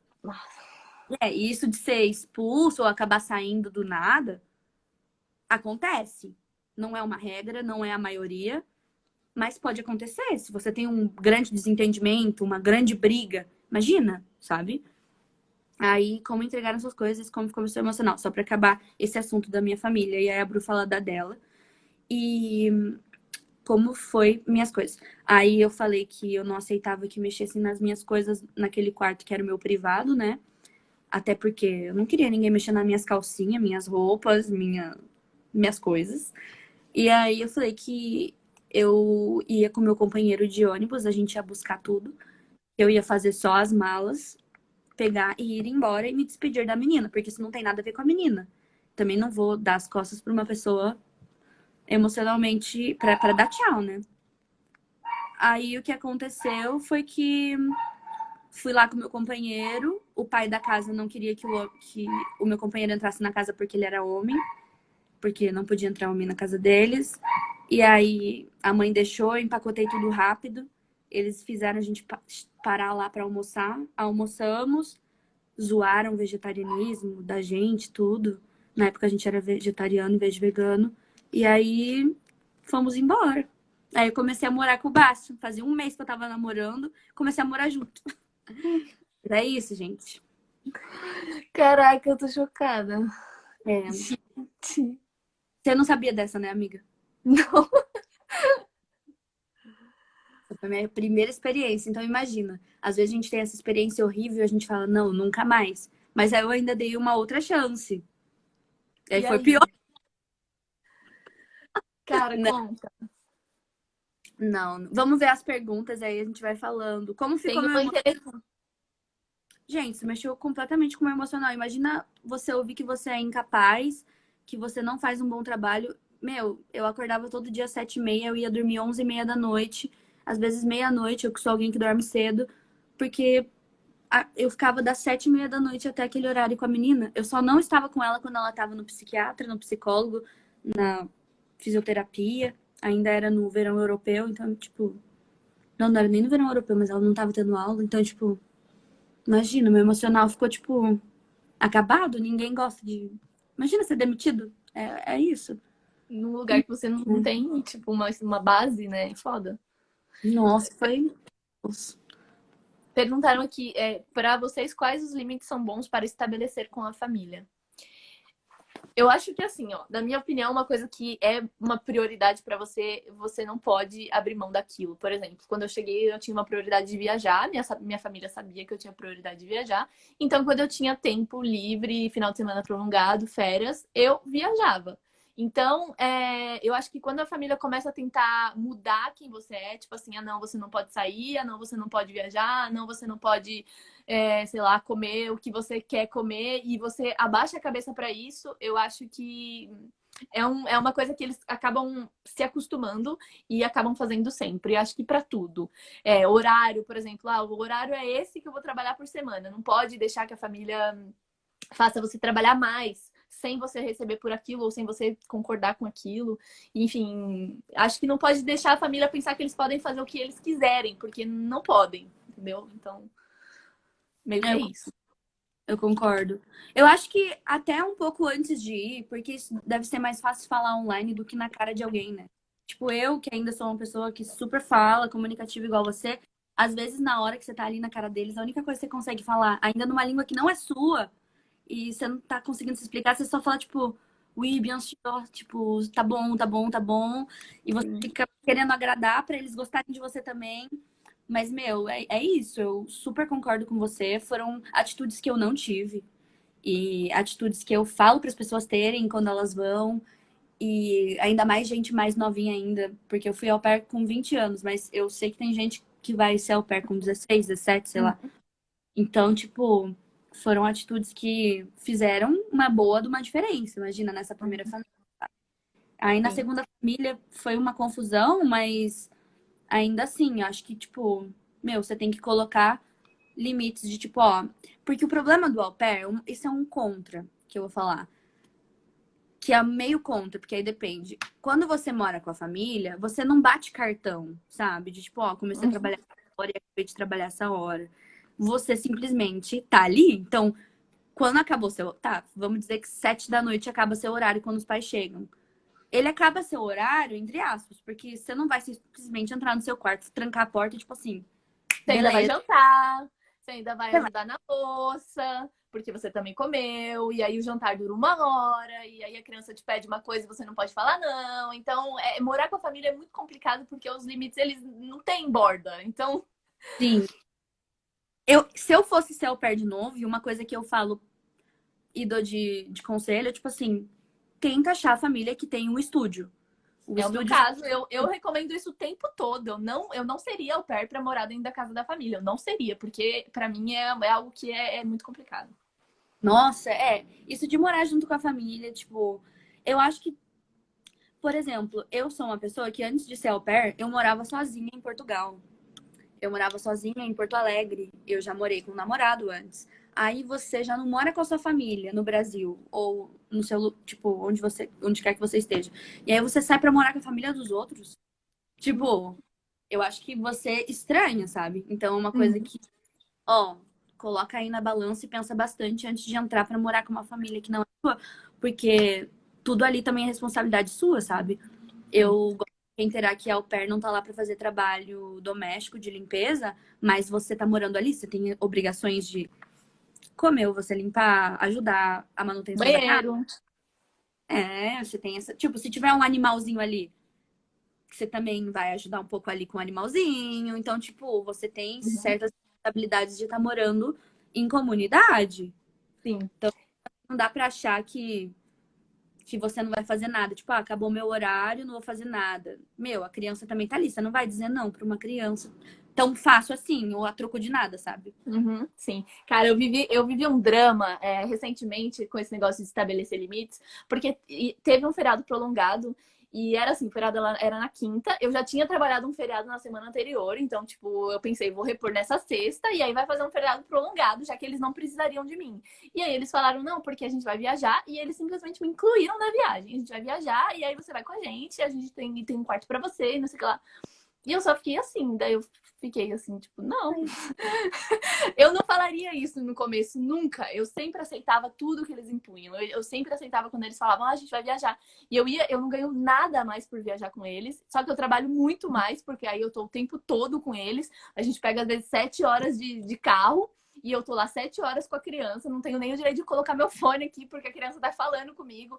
E isso de ser expulso ou acabar saindo do nada, acontece. Não é uma regra, não é a maioria, mas pode acontecer. Se você tem um grande desentendimento, uma grande briga, imagina, sabe? Aí, como entregaram suas coisas, como ficou seu emocional. Só pra acabar esse assunto da minha família. E aí a Bru fala da dela. E como foi minhas coisas. Aí eu falei que eu não aceitava que mexessem nas minhas coisas naquele quarto que era o meu privado, né? Até porque eu não queria ninguém mexer nas minhas calcinhas, minhas roupas, minhas coisas. E aí eu falei que eu ia com meu companheiro de ônibus, a gente ia buscar tudo. Eu ia fazer só as malas, pegar e ir embora e me despedir da menina, porque isso não tem nada a ver com a menina. Também não vou dar as costas pra uma pessoa emocionalmente pra dar tchau, né? Aí o que aconteceu foi que fui lá com o meu companheiro, o pai da casa não queria que o meu companheiro entrasse na casa porque ele era homem, porque não podia entrar homem na casa deles. E aí a mãe deixou, eu empacotei tudo rápido. Eles fizeram a gente parar lá para almoçar. Almoçamos, zoaram o vegetarianismo da gente, tudo. Na época a gente era vegetariano em vez de vegano. E aí fomos embora. Aí eu comecei a morar com o Basti. Fazia um mês que eu tava namorando, comecei a morar junto. Era isso, gente. caraca, eu tô chocada. É, Gente, você não sabia dessa, né, amiga? não. Foi a minha primeira experiência. Então, imagina, às vezes a gente tem essa experiência horrível e a gente fala, não, nunca mais. Mas aí eu ainda dei uma outra chance. E aí E foi aí, pior, cara, né? conta. Não, vamos ver as perguntas, aí a gente vai falando. Como ficou Tem meu uma emocional? interessante. Gente, isso mexeu completamente com o meu emocional. Imagina você ouvir que você é incapaz, que você não faz um bom trabalho. Meu, eu acordava todo dia às 7h30, eu ia dormir 11h30 da noite. Às vezes meia-noite, eu que sou alguém que dorme cedo. Porque eu ficava das 7h30 da noite até aquele horário com a menina. Eu só não estava com ela quando ela estava no psiquiatra, no psicólogo, na fisioterapia. Ainda era no verão europeu, então, tipo... Não era nem no verão europeu, mas ela não estava tendo aula. Então, tipo... Imagina, meu emocional ficou, tipo, acabado. Ninguém gosta de. Imagina ser demitido. É isso. Num lugar que você não tem, tipo, uma base, né? Foda. Nossa, foi. Nossa. Perguntaram aqui, para vocês, quais os limites são bons para estabelecer com a família? Eu acho que assim, ó, na minha opinião, uma coisa que é uma prioridade para você, você não pode abrir mão daquilo. Por exemplo, quando eu cheguei, eu tinha uma prioridade de viajar, minha família sabia que eu tinha prioridade de viajar. Então, quando eu tinha tempo livre, final de semana prolongado, férias, eu viajava. Então, eu acho que quando a família começa a tentar mudar quem você é, tipo assim, ah, não, você não pode sair, ah, não, você não pode viajar, ah, não, você não pode sei lá, comer o que você quer comer e você abaixa a cabeça para isso, eu acho que é uma coisa que eles acabam se acostumando e acabam fazendo sempre. Acho que para tudo. Horário, por exemplo, o horário é esse que eu vou trabalhar por semana. Não pode deixar que a família faça você trabalhar mais sem você receber por aquilo ou sem você concordar com aquilo. Enfim, acho que não pode deixar a família pensar que eles podem fazer o que eles quiserem, porque não podem, entendeu? Então, meio que é Eu, isso. eu concordo. Eu acho que até um pouco antes de ir, porque isso deve ser mais fácil falar online do que na cara de alguém, né? Tipo, eu, que ainda sou uma pessoa que super fala, comunicativa igual você, às vezes na hora que você tá ali na cara deles, a única coisa que você consegue falar, ainda numa língua que não é sua, e você não tá conseguindo se explicar, você só fala, tipo, oui, bien sûr, tipo, tá bom, tá bom, tá bom. E você Sim. fica querendo agradar pra eles gostarem de você também. Mas, meu, é isso. Eu super concordo com você. Foram atitudes que eu não tive. E atitudes que eu falo para as pessoas terem quando elas vão. E ainda mais gente mais novinha ainda. Porque eu fui au pair com 20 anos. Mas eu sei que tem gente que vai ser au pair com 16, 17, sei lá. Então, tipo, foram atitudes que fizeram uma boa de uma diferença. Imagina, nessa primeira Uhum. família. Aí na Sim. segunda família foi uma confusão, mas ainda assim, acho que, tipo, meu, você tem que colocar limites de tipo, ó. Porque o problema do au pair, isso é um contra que eu vou falar. Que é meio contra, porque aí depende. Quando você mora com a família, você não bate cartão, sabe? De tipo, ó, comecei a Uhum. trabalhar essa hora e acabei de trabalhar essa hora. Você simplesmente tá ali. Então, quando acabou seu. Tá, vamos dizer que 7 da noite acaba seu horário quando os pais chegam. Ele acaba seu horário, entre aspas, porque você não vai simplesmente entrar no seu quarto, trancar a porta e, tipo assim, Você ainda vai beleza. jantar, você ainda vai ajudar na louça, porque você também comeu, e aí o jantar dura 1 hora, e aí a criança te pede uma coisa e você não pode falar não. Então, morar com a família é muito complicado porque os limites, eles não têm borda. Então, Sim. Se eu fosse ser au pair de novo, e uma coisa que eu falo e dou de conselho é, tipo assim, tenta achar a família que tem um estúdio. O é o meu estúdio. caso. Eu recomendo isso o tempo todo. Eu não seria au pair para morar dentro da casa da família. Eu não seria, porque para mim é algo que é muito complicado. Nossa, é. Isso de morar junto com a família, tipo, eu acho que, por exemplo, eu sou uma pessoa que antes de ser au pair, eu morava sozinha em Portugal. Eu morava sozinha em Porto Alegre. Eu já morei com um namorado antes. Aí você já não mora com a sua família no Brasil ou no seu, tipo, onde quer que você esteja. E aí você sai pra morar com a família dos outros. Tipo, eu acho que você estranha, sabe? Então é uma coisa Uhum. que, ó, coloca aí na balança e pensa bastante antes de entrar pra morar com uma família que não é sua, porque tudo ali também é responsabilidade sua, sabe? Sim. Eu gosto de reiterar que a au pair não tá lá pra fazer trabalho doméstico de limpeza, mas você tá morando ali, você tem obrigações de comer, ou você limpar, ajudar a manutenção da casa. Banheiro. É, você tem essa, tipo, se tiver um animalzinho ali, você também vai ajudar um pouco ali com o animalzinho. Então, tipo, você tem Uhum. certas habilidades de estar morando em comunidade. Sim. Não dá pra achar que você não vai fazer nada. Tipo, ah, acabou meu horário, não vou fazer nada. Meu, a criança também tá ali. Você não vai dizer não pra uma criança tão fácil assim, ou a troco de nada, sabe? Uhum, sim. Cara, eu vivi um drama recentemente com esse negócio de estabelecer limites, porque teve um feriado prolongado e era assim, o feriado era na quinta, eu já tinha trabalhado um feriado na semana anterior, então, tipo, eu pensei, vou repor nessa sexta e aí vai fazer um feriado prolongado, já que eles não precisariam de mim. E aí eles falaram, não, porque a gente vai viajar e eles simplesmente me incluíram na viagem. A gente vai viajar e aí você vai com a gente tem um quarto pra você, não sei o que lá. E eu só fiquei assim, daí eu fiquei assim, tipo, não. Eu não falaria isso no começo, nunca. Eu sempre aceitava tudo que eles impunham. Eu sempre aceitava quando eles falavam, ah, a gente vai viajar. E eu não ganho nada mais por viajar com eles. Só que eu trabalho muito mais, porque aí eu tô o tempo todo com eles. A gente pega, às vezes, 7 horas de carro. E eu tô lá 7 horas com a criança, não tenho nem o direito de colocar meu fone aqui, porque a criança tá falando comigo.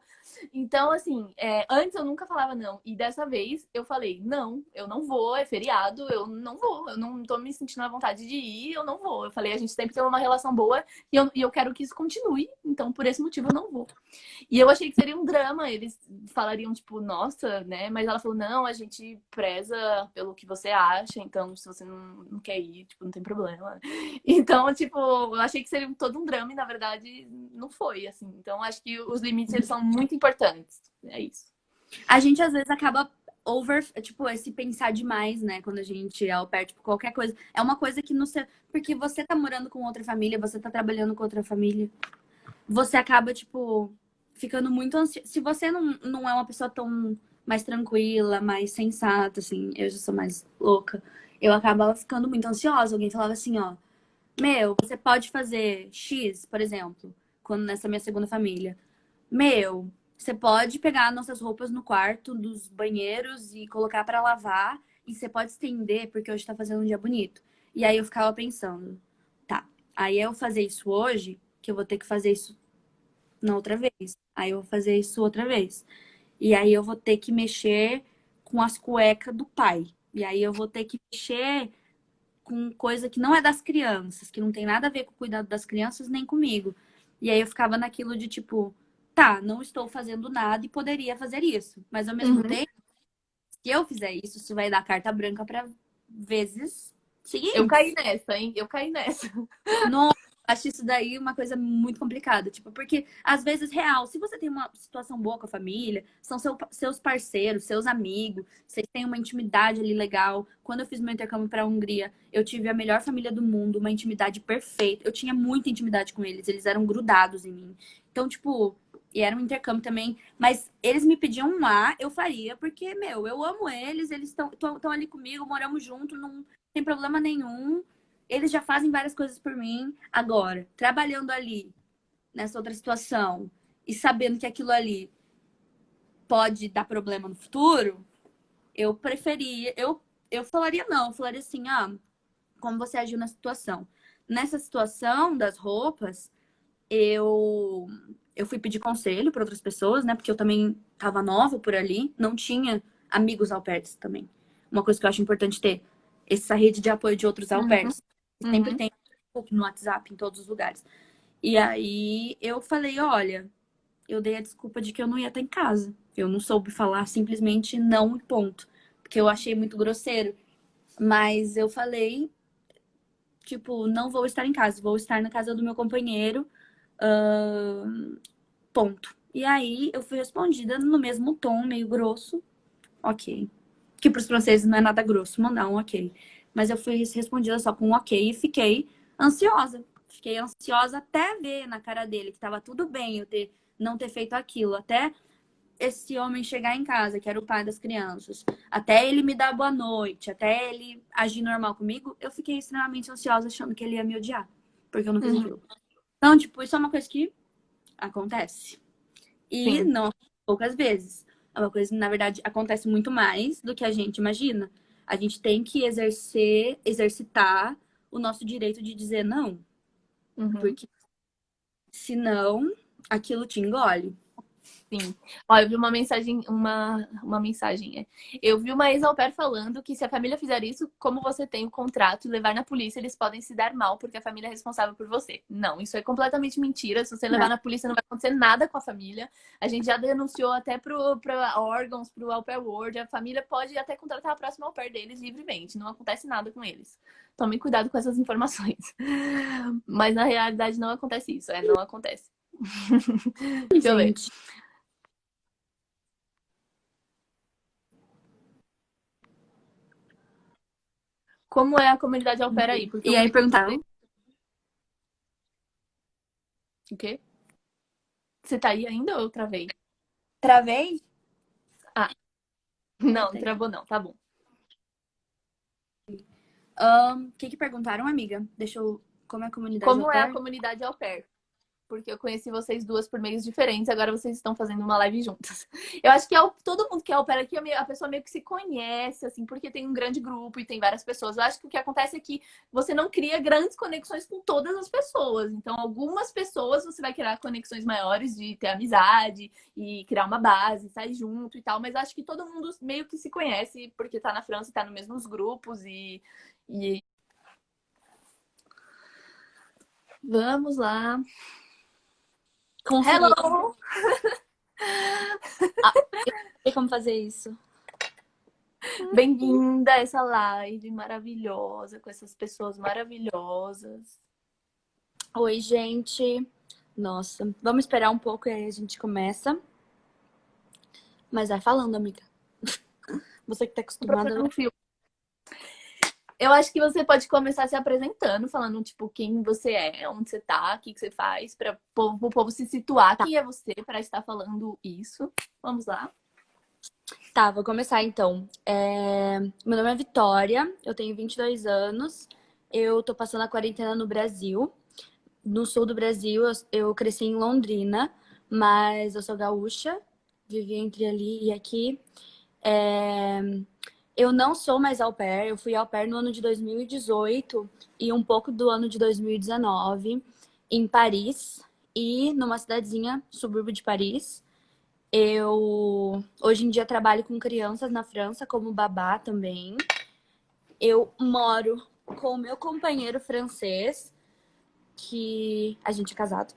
Então, assim, antes eu nunca falava não. E dessa vez eu falei, não, eu não vou, é feriado, eu não vou, eu não tô me sentindo à vontade de ir, eu não vou. Eu falei, a gente sempre tem uma relação boa e eu quero que isso continue, então por esse motivo eu não vou. E eu achei que seria um drama, eles falariam, tipo, nossa, né? Mas ela falou, não, a gente preza pelo que você acha, então se você não quer ir, tipo, não tem problema. Então, tipo, eu achei que seria todo um drama e na verdade não foi, assim. Então, acho que os limites, eles são muito importantes. É isso. A gente às vezes acaba tipo, esse pensar demais, né? Quando a gente é au pair, tipo, qualquer coisa. É uma coisa que no seu. Porque você tá morando com outra família, você tá trabalhando com outra família. Você acaba, tipo, ficando muito ansioso. Se você não é uma pessoa tão mais tranquila, mais sensata, assim, eu já sou mais louca, eu acabava ficando muito ansiosa. Alguém falava assim, ó, meu, você pode fazer X, por exemplo, quando nessa minha segunda família. Meu, você pode pegar nossas roupas no quarto, dos banheiros e colocar pra lavar. E você pode estender, porque hoje tá fazendo um dia bonito. E aí eu ficava pensando, tá, aí eu fazer isso hoje, que eu vou ter que fazer isso na outra vez. Aí eu vou fazer isso outra vez. E aí eu vou ter que mexer com as cuecas do pai. E aí eu vou ter que mexer com coisa que não é das crianças, que não tem nada a ver com o cuidado das crianças nem comigo. E aí eu ficava naquilo de tipo, tá, não estou fazendo nada e poderia fazer isso. Mas ao mesmo Uhum. tempo, se eu fizer isso, isso vai dar carta branca para vezes Eu caí seguintes. nessa, hein? Eu caí nessa. Nossa, acho isso daí uma coisa muito complicada. Tipo, porque às vezes, real, se você tem uma situação boa com a família, são seus parceiros, seus amigos, vocês têm uma intimidade ali legal. Quando eu fiz meu intercâmbio para a Hungria, eu tive a melhor família do mundo, uma intimidade perfeita. Eu tinha muita intimidade com eles eram grudados em mim. Então, tipo, e era um intercâmbio também, mas eles me pediam um A, eu faria, porque, meu, eu amo eles estão ali comigo, moramos juntos, não tem problema nenhum. Eles já fazem várias coisas por mim. Agora, trabalhando ali, nessa outra situação, e sabendo que aquilo ali pode dar problema no futuro, eu preferia. Eu falaria não, eu falaria assim, ah, como você agiu na situação? Nessa situação das roupas, eu eu fui pedir conselho para outras pessoas, né? Porque eu também tava nova por ali, não tinha amigos au pairs também. Uma coisa que eu acho importante ter, essa rede de apoio de outros au Uhum. pairs. Sempre Uhum. tem no WhatsApp, em todos os lugares. E aí eu falei, olha, eu dei a desculpa de que eu não ia estar em casa. Eu não soube falar simplesmente não e ponto. Porque eu achei muito grosseiro. Mas eu falei, tipo, não vou estar em casa, vou estar na casa do meu companheiro. Ponto. E aí eu fui respondida no mesmo tom, meio grosso. Ok. Que para os franceses não é nada grosso, mandar um ok. Mas eu fui respondida só com um ok e fiquei ansiosa. Fiquei ansiosa até ver na cara dele que estava tudo bem eu não ter feito aquilo. Até esse homem chegar em casa, que era o pai das crianças. Até ele me dar boa noite. Até ele agir normal comigo. Eu fiquei extremamente ansiosa achando que ele ia me odiar. Porque eu não fiz Uhum. aquilo. Então, tipo, isso é uma coisa que acontece. E Sim. não poucas vezes. É uma coisa que, na verdade, acontece muito mais do que a gente imagina. A gente tem que exercitar o nosso direito de dizer não, Uhum. porque senão aquilo te engole. Sim. Ó, eu vi uma mensagem. Eu vi uma ex-au pair falando que se a família fizer isso, como você tem o contrato e levar na polícia, eles podem se dar mal porque a família é responsável por você. Não, isso é completamente mentira. Se você levar Não. na polícia, não vai acontecer nada com a família. A gente já denunciou até para órgãos, pro Au Pair World. A família pode até contratar a próxima au pair deles livremente. Não acontece nada com eles. Tomem cuidado com essas informações. Mas na realidade não acontece isso. Não acontece. Deixa eu ver. Gente. Como é a comunidade au pair aí? Porque E eu aí vi perguntaram, o quê? Você tá aí ainda ou eu travei? travei? Ah, não, Voltei. travou não, tá bom. O que que perguntaram, amiga? Deixa eu... Como é a comunidade au Como é a pair? comunidade au pair? Porque eu conheci vocês duas por meios diferentes, agora vocês estão fazendo uma live juntas. Eu acho que todo mundo que é au pair aqui, a pessoa meio que se conhece, assim, porque tem um grande grupo e tem várias pessoas. Eu acho que o que acontece é que você não cria grandes conexões com todas as pessoas. Então, algumas pessoas você vai criar conexões maiores de ter amizade e criar uma base, sair junto e tal. Mas acho que todo mundo meio que se conhece porque tá na França e tá nos mesmos grupos e... Vamos lá. Consegui. Hello! Ah, eu sei como fazer isso. Bem-vinda a essa live maravilhosa, com essas pessoas maravilhosas. Oi, gente. Nossa, vamos esperar um pouco e aí a gente começa. Mas vai falando, amiga. Você que tá Tô acostumada. procurando um filme. Eu acho que você pode começar se apresentando, falando, tipo, quem você é, onde você tá, o que você faz, para o povo se situar. Tá, Quem é você para estar falando isso? Vamos lá. tá, vou começar então. Meu nome é Vitória, eu tenho 22 anos. Eu tô passando a quarentena no Brasil. No sul do Brasil, eu cresci em Londrina, mas eu sou gaúcha, vivi entre ali e aqui. É, Eu não sou mais au pair, eu fui au pair no ano de 2018 e um pouco do ano de 2019 em Paris e numa cidadezinha, subúrbio de Paris. Eu hoje em dia trabalho com crianças na França como babá também. Eu moro com o meu companheiro francês, que a gente é casado.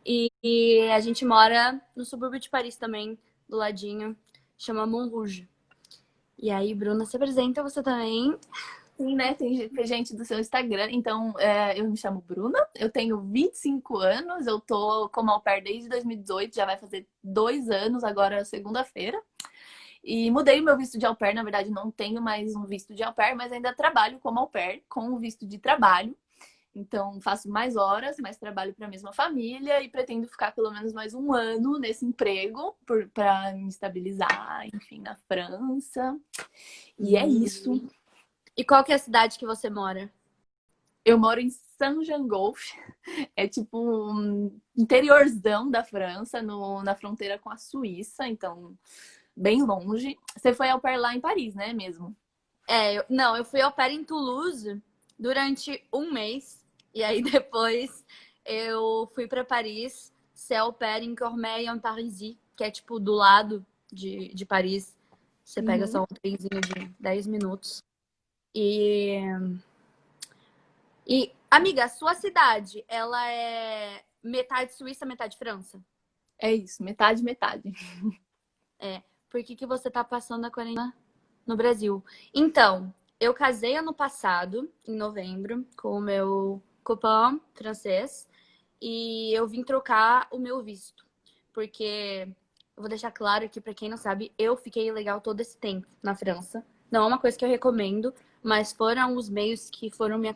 E a gente mora no subúrbio de Paris também, do ladinho, chama Montrouge. E aí, Bruna, se apresenta você também. Sim, né? Tem gente do seu Instagram. Então, eu me chamo Bruna, eu tenho 25 anos, eu tô como au pair desde 2018, já vai fazer 2 anos agora, segunda-feira. E mudei o meu visto de au pair, na verdade não tenho mais um visto de au pair, mas ainda trabalho como au pair com o visto de trabalho. Então faço mais horas, mais trabalho para a mesma família e pretendo ficar pelo menos mais um ano nesse emprego para me estabilizar, enfim, na França. E é isso. E qual que é a cidade que você mora? Eu moro em Saint-Gingolph, é tipo um interiorzão da França, na fronteira com a Suíça, então bem longe. Você foi au pair lá em Paris, né, mesmo? Não, eu fui au pair em Toulouse durante um mês. E aí depois eu fui para Paris ser au pair em Cormeilles-en-Parisis, que é tipo do lado de Paris. Você pega Uhum. só um trenzinho de 10 minutos. E, amiga, a sua cidade, ela é metade Suíça, metade França? É isso, metade, metade. É. Por que que você tá passando a quarentena no Brasil? Então, eu casei ano passado, em novembro, com o meu copain francês. E eu vim trocar o meu visto. Porque, eu vou deixar claro aqui pra quem não sabe, eu fiquei ilegal todo esse tempo na França. Não é uma coisa que eu recomendo, mas foram os meios que foram me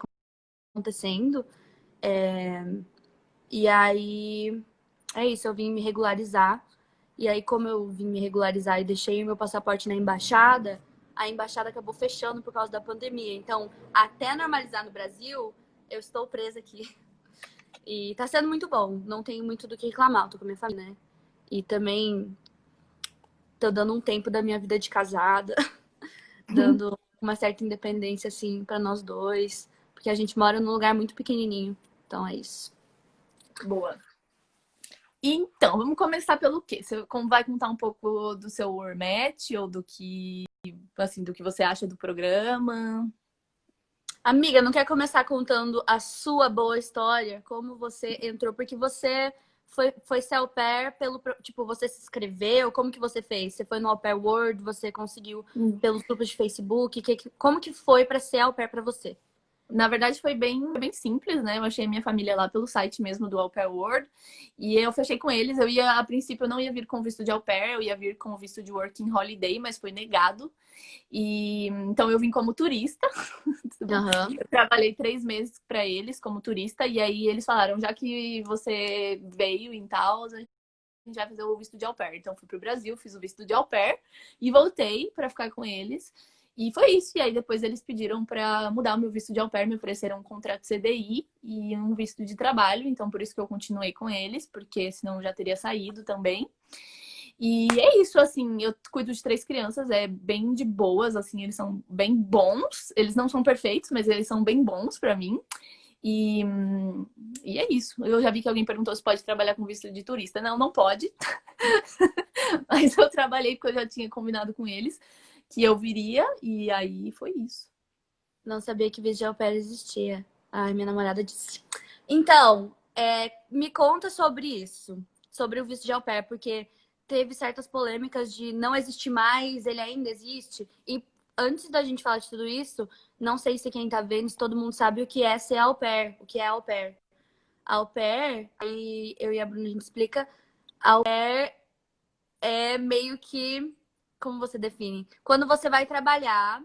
acontecendo. E aí, é isso, eu vim me regularizar. E aí, como eu vim me regularizar e deixei o meu passaporte na embaixada, a embaixada acabou fechando por causa da pandemia. Então, até normalizar no Brasil, eu estou presa aqui. E tá sendo muito bom. Não tenho muito do que reclamar. Eu tô com a minha família, né? E também tô dando um tempo da minha vida de casada, dando uma certa independência, assim, pra nós dois. Porque a gente mora num lugar muito pequenininho. Então é isso. Boa. Então, vamos começar pelo quê? Você vai contar um pouco do seu Wormat ou do que, assim, do que você acha do programa? Amiga, não quer começar contando a sua boa história? Como você entrou? Porque você foi ser au pair tipo, você se inscreveu? Como que você fez? Você foi no Au Pair World? Você conseguiu pelos grupos de Facebook? Como que foi para ser au pair para você? Na verdade, foi bem simples, né? Eu achei a minha família lá pelo site mesmo do Au Pair World. E eu fechei com eles. A princípio, eu não ia vir com visto de au pair, eu ia vir com visto de Working Holiday, mas foi negado. E então eu vim como turista. Aham. Eu trabalhei 3 meses para eles como turista. E aí eles falaram: já que você veio em tal, a gente vai fazer o visto de au pair. Então fui pro Brasil, fiz o visto de au pair e voltei para ficar com eles. E foi isso. E aí depois eles pediram para mudar o meu visto de au pair, me ofereceram um contrato CDI e um visto de trabalho. Então por isso que eu continuei com eles, porque senão eu já teria saído também. E é isso, assim, eu cuido de 3 crianças, é bem de boas, assim, eles são bem bons. Eles não são perfeitos, mas eles são bem bons para mim. E, e é isso. Eu já vi que alguém perguntou se pode trabalhar com visto de turista. Não, não pode. Mas eu trabalhei porque eu já tinha combinado com eles que eu viria. E aí foi isso. Não sabia que visto de au pair existia. Ai, minha namorada disse. Então, me conta sobre isso, sobre o visto de au pair, porque teve certas polêmicas de não existir mais, ele ainda existe. E antes da gente falar de tudo isso, não sei se quem tá vendo, se todo mundo sabe o que é ser au pair, o que é au pair. Au pair, aí eu e a Bruna a gente explica, au pair é meio que, como você define? Quando você vai trabalhar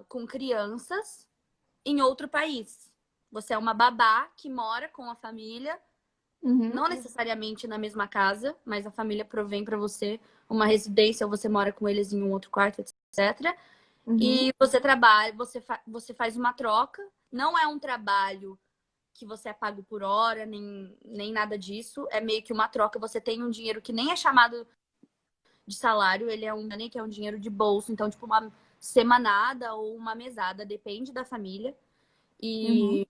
com crianças em outro país. Você é uma babá que mora com a família, Uhum, não necessariamente na mesma casa, mas a família provém para você uma residência ou você mora com eles em um outro quarto, etc. uhum, E você trabalha, você faz uma troca. Não é um trabalho que você é pago por hora, nem nada disso. É meio que uma troca. Você tem um dinheiro que nem é chamado de salário, ele é um money, que é um dinheiro de bolso. Então, tipo, uma semanada ou uma mesada, depende da família. uhum. E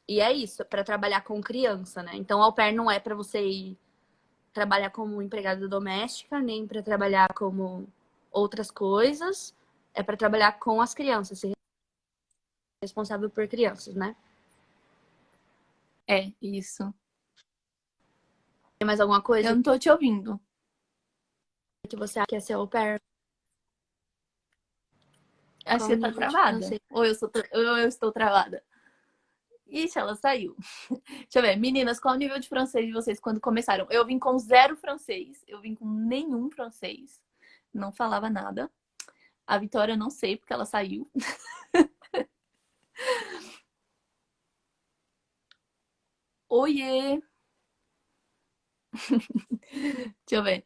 E é isso, para trabalhar com criança, né? Então, au pair não é para você ir trabalhar como empregada doméstica, nem para trabalhar como outras coisas. É para trabalhar com as crianças, ser responsável por crianças, né? É, isso. Tem mais alguma coisa Eu não tô te ouvindo. que você acha que é ser au pair? Acho Qual que o você tá nível de travada. francês? Ou eu estou travada. Ixi, ela saiu. Deixa eu ver. Meninas, qual o nível de francês de vocês quando começaram? Eu vim com zero francês. Eu vim com nenhum francês. Não falava nada. A Vitória eu não sei porque ela saiu. Oiê! Deixa eu ver.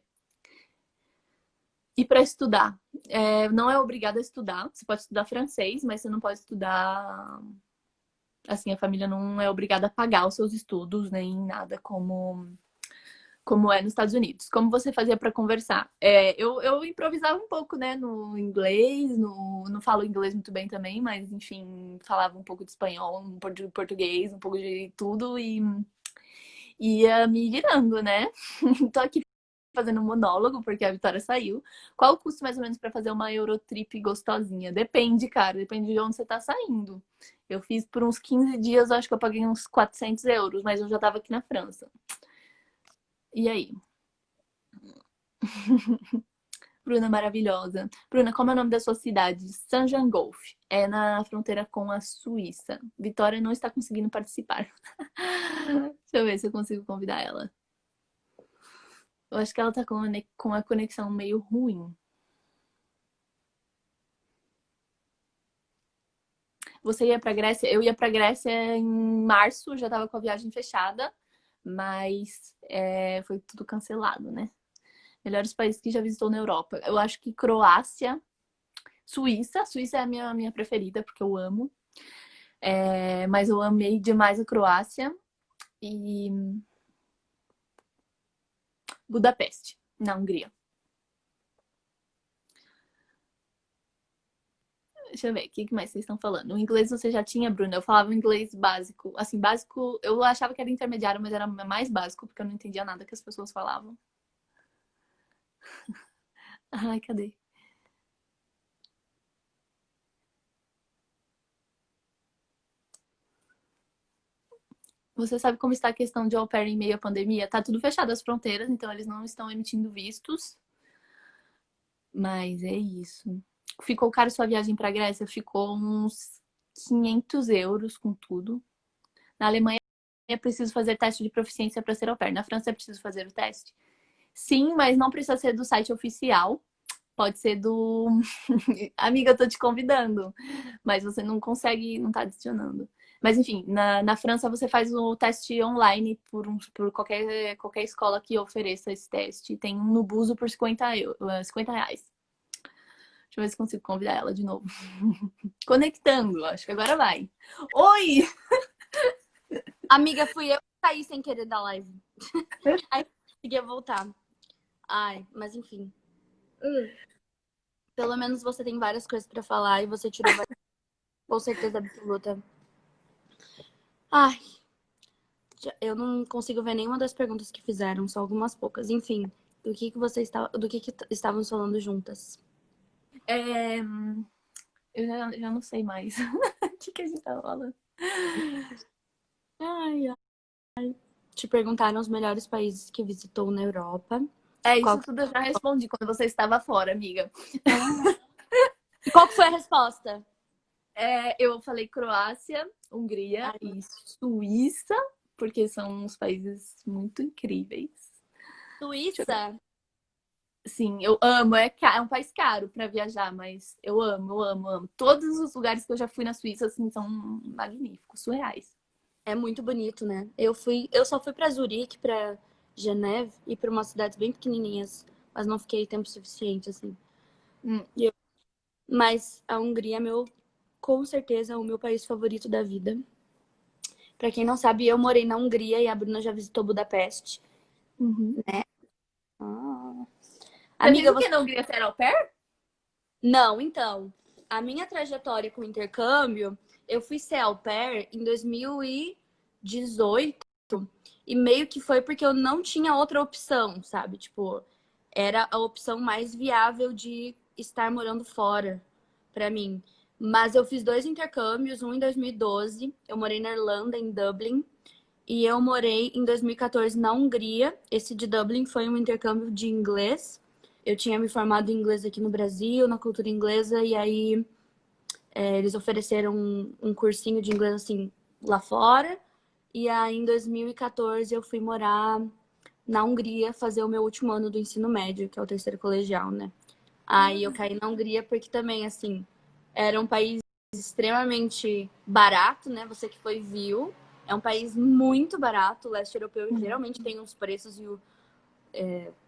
E para estudar? Não é obrigada a estudar. Você pode estudar francês, mas você não pode estudar. Assim, a família não é obrigada a pagar os seus estudos, nem nada como é nos Estados Unidos. Como você fazia para conversar? Eu improvisava um pouco, né, no inglês, não falo inglês muito bem também, mas enfim, falava um pouco de espanhol, um pouco de português, um pouco de tudo e ia me virando, né? Tô aqui fazendo um monólogo porque a Vitória saiu. Qual o custo mais ou menos para fazer uma Eurotrip gostosinha? Depende, cara, depende de onde você tá saindo. Eu fiz por uns 15 dias, acho que eu paguei uns 400 euros, mas eu já tava aqui na França. E aí? Bruna maravilhosa. Bruna, como é o nome da sua cidade? Saint-Gingolf. É na fronteira com a Suíça. Vitória não está conseguindo participar. Deixa eu ver se eu consigo convidar ela. Eu acho que ela tá com a conexão meio ruim. Você ia pra Grécia? Eu ia pra Grécia em março, já tava com a viagem fechada, mas foi tudo cancelado, né? Melhores países que já visitou na Europa. Eu acho que Croácia, Suíça. Suíça é a minha preferida, porque eu amo. Mas eu amei demais a Croácia e Budapeste, na Hungria. Deixa eu ver, o que mais vocês estão falando? O inglês você já tinha, Bruna? Eu falava inglês básico. Assim, básico, eu achava que era intermediário, mas era mais básico, porque eu não entendia nada que as pessoas falavam. Ai, cadê? Você sabe como está a questão de au pair em meio à pandemia? Tá tudo fechado as fronteiras, então eles não estão emitindo vistos. Mas é isso. Ficou caro sua viagem para Grécia? Ficou uns 500 euros com tudo. Na Alemanha é preciso fazer teste de proficiência para ser au pair. Na França é preciso fazer o teste? Sim, mas não precisa ser do site oficial. Pode ser do. Amiga, eu tô te convidando. Mas você não consegue, não tá adicionando. Mas enfim, na França você faz o teste online por qualquer escola que ofereça esse teste. Tem um no Buso por 50 reais. Deixa eu ver se consigo convidar ela de novo. Conectando, acho que agora vai. Oi! Amiga, fui eu que saí sem querer da live. Aí conseguia voltar. Ai, mas enfim. Pelo menos você tem várias coisas pra falar e você tirou com certeza absoluta. Ai, eu não consigo ver nenhuma das perguntas que fizeram, só algumas poucas. Enfim, do que estávamos falando juntas? É, eu já não sei mais. O que a gente tava falando? Ai, ai. Te perguntaram os melhores países que visitou na Europa. É, Qual... isso tudo eu já respondi quando você estava fora, amiga. E qual que foi a resposta? Eu falei Croácia, Hungria Ai, e Suíça, porque são uns países muito incríveis. Deixa eu ver. Suíça? Sim, eu amo. É um país caro para viajar, mas eu amo, eu amo, amo. Todos os lugares que eu já fui na Suíça, assim, são magníficos, surreais. É muito bonito, né? Eu só fui pra Zurique, pra Geneve e pra umas cidades bem pequenininhas, mas não fiquei tempo suficiente, assim. Hum. Mas a Hungria é com certeza, o meu país favorito da vida. Pra quem não sabe, eu morei na Hungria e a Bruna já visitou Budapeste. Uhum. Ah. Você fez Amiga, o você... que na Hungria? Você era au pair? Não, então, a minha trajetória com intercâmbio, eu fui ser au pair em 2018 e meio que foi porque eu não tinha outra opção, sabe? Tipo, era a opção mais viável de estar morando fora pra mim. Mas eu fiz dois intercâmbios, um em 2012, eu morei na Irlanda, em Dublin, e eu morei em 2014 na Hungria. Esse de Dublin foi um intercâmbio de inglês. Eu tinha me formado em inglês aqui no Brasil, na cultura inglesa, e aí eles ofereceram um cursinho de inglês assim lá fora. E aí em 2014 eu fui morar na Hungria fazer o meu último ano do ensino médio, que é o terceiro colegial, né? Aí eu caí na Hungria porque também, assim, era um país extremamente barato, né? Você que foi viu. É um país muito barato. O leste europeu geralmente tem uns preços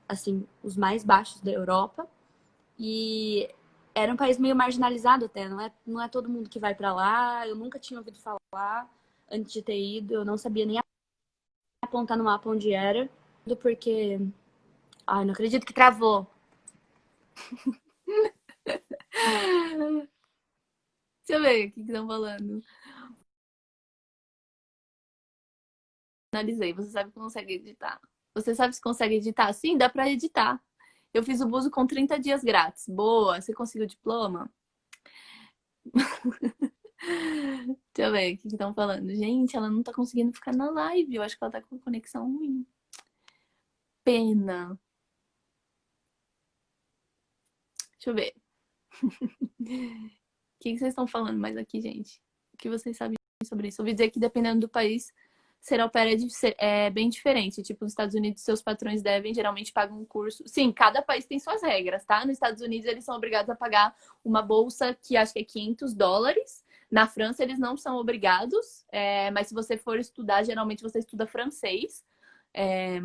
assim, os mais baixos da Europa. E era um país meio marginalizado até. Não é todo mundo que vai pra lá. Eu nunca tinha ouvido falar antes de ter ido. Eu não sabia nem apontar no mapa onde era. Porque... Ai, não acredito que travou. Deixa eu ver o que estão falando. Finalizei. Você sabe que consegue editar. Você sabe se consegue editar? Sim, dá pra editar. Eu fiz o Buso com 30 dias grátis. Boa. Você conseguiu o diploma? Deixa eu ver o que estão falando. Gente, ela não tá conseguindo ficar na live. Eu acho que ela tá com conexão ruim. Pena. Deixa eu ver. O que vocês estão falando mais aqui, gente? O que vocês sabem sobre isso? Eu ouvi dizer que dependendo do país, ser au pair é bem diferente. Tipo, nos Estados Unidos, seus patrões geralmente pagam um curso. Sim, cada país tem suas regras, tá? Nos Estados Unidos, eles são obrigados a pagar uma bolsa que acho que é US$ 500. Na França, eles não são obrigados, mas se você for estudar, geralmente você estuda francês. É,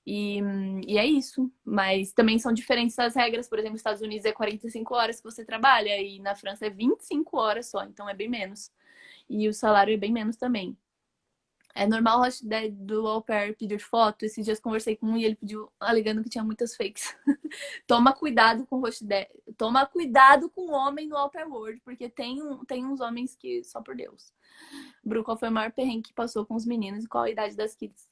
e é isso. Mas também são diferentes as regras. Por exemplo, nos Estados Unidos é 45 horas que você trabalha e na França é 25 horas só, então é bem menos. E o salário é bem menos também. É normal o Rochdad do au pair pedir foto. Esses dias conversei com um e ele pediu alegando que tinha muitas fakes. Toma cuidado com o Rochdad. toma cuidado com o homem no au pair world, porque tem uns homens que, só por Deus. Bru, qual foi o maior perrengue que passou com os meninos e qual a idade das kids,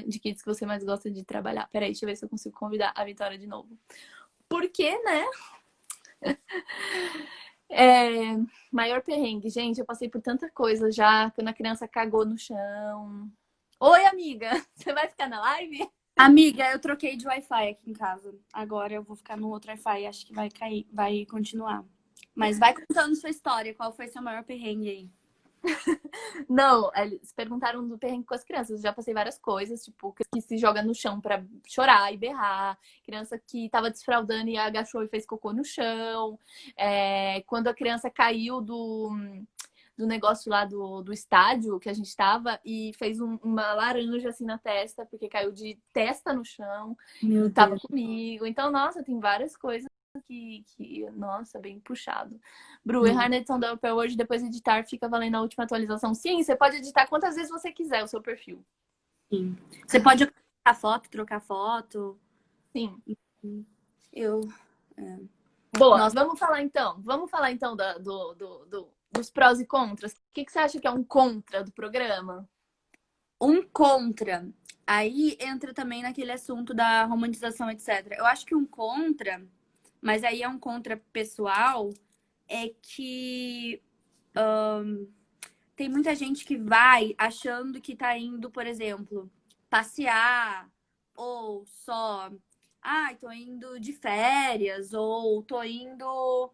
de kids que você mais gosta de trabalhar? Peraí, deixa eu ver se eu consigo convidar a Vitória de novo. Porque, né? Maior perrengue. Gente, eu passei por tanta coisa já, quando a criança cagou no chão. Oi, amiga! Você vai ficar na live? Amiga, eu troquei de Wi-Fi aqui em casa. Agora eu vou ficar no outro Wi-Fi. Acho que vai cair, vai continuar. Mas vai contando sua história. Qual foi seu maior perrengue aí? Não, eles perguntaram do perrengue com as crianças. Eu já passei várias coisas, tipo, que se joga no chão pra chorar e berrar. Criança que tava desfraldando e agachou e fez cocô no chão. Quando a criança caiu do negócio lá do estádio que a gente tava e fez uma laranja assim na testa, porque caiu de testa no chão Meu e tava Deus. comigo. Então, nossa, tem várias coisas nossa, bem puxado. Bru, Não. errar na edição da UPL hoje, depois de editar, fica valendo a última atualização. Sim, você pode editar quantas vezes você quiser o seu perfil. Sim. Você pode trocar foto. Sim. Eu. Boa, Nossa, vamos falar então. Vamos falar então dos prós e contras. O que você acha que é um contra do programa? um contra. Aí entra também naquele assunto da romantização, etc. Eu acho que um contra, mas aí é um contra pessoal, é que tem muita gente que vai achando que tá indo, por exemplo, passear, ou só, tô indo de férias, ou tô indo.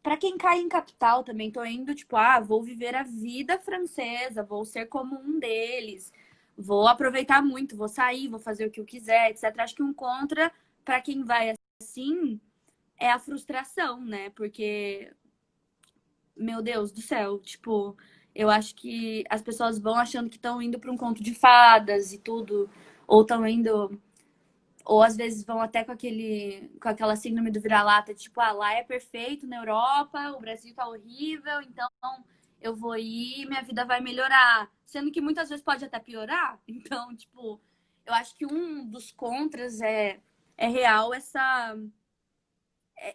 Pra quem cai em capital também, tô indo, tipo, vou viver a vida francesa, vou ser como um deles, vou aproveitar muito, vou sair, vou fazer o que eu quiser, etc. Acho que um contra, pra quem vai assim, é a frustração, né? Porque, meu Deus do céu, tipo, eu acho que as pessoas vão achando que estão indo pra um conto de fadas e tudo, ou estão indo. Ou às vezes vão até com aquela síndrome do vira-lata, tipo, lá é perfeito na Europa, o Brasil tá horrível, então eu vou ir, minha vida vai melhorar. Sendo que muitas vezes pode até piorar. Então, tipo, eu acho que um dos contras é real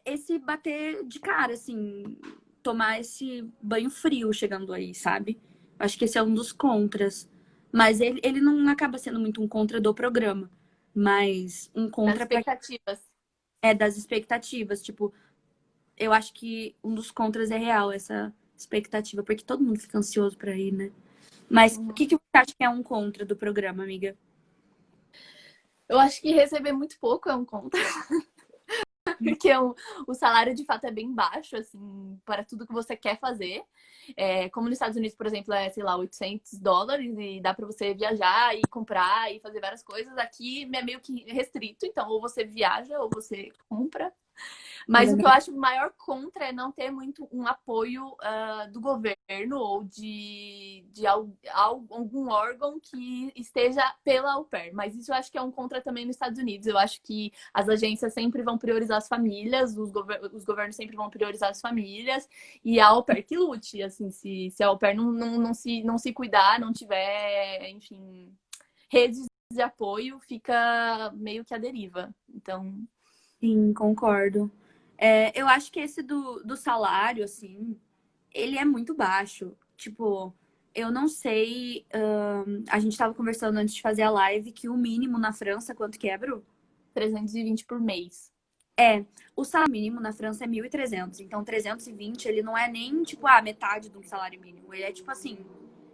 esse bater de cara, assim, tomar esse banho frio chegando aí, sabe? Acho que esse é um dos contras. Mas ele não acaba sendo muito um contra do programa. Mas um As contra para expectativas. das expectativas. Tipo, eu acho que um dos contras é real, essa expectativa, porque todo mundo fica ansioso para ir, né? Mas o Uhum. que você acha que é um contra do programa, amiga? Eu acho que receber muito pouco é um contra. Porque o salário de fato é bem baixo, assim, para tudo que você quer fazer. Como nos Estados Unidos, por exemplo, é, sei lá, $800 e dá para você viajar e comprar e fazer várias coisas. Aqui é meio que restrito, então ou você viaja ou você compra. É Mas o que eu verdade. acho maior contra é não ter muito um apoio do governo ou de algum órgão que esteja pela au pair. Mas isso eu acho que é um contra também nos Estados Unidos. Eu acho que as agências sempre vão priorizar as famílias, os governos sempre vão priorizar as famílias e a au pair que lute. Assim, se a au pair não se cuidar, não tiver, enfim, redes de apoio, fica meio que à deriva. Então, Sim, concordo. Eu acho que esse do salário, assim, ele é muito baixo. Tipo, eu não sei. A gente tava conversando antes de fazer a live que o mínimo na França, quanto que é, Bru? 320 por mês. O salário mínimo na França é 1.300. Então, 320 ele não é nem, tipo, metade do salário mínimo. Ele é, tipo assim,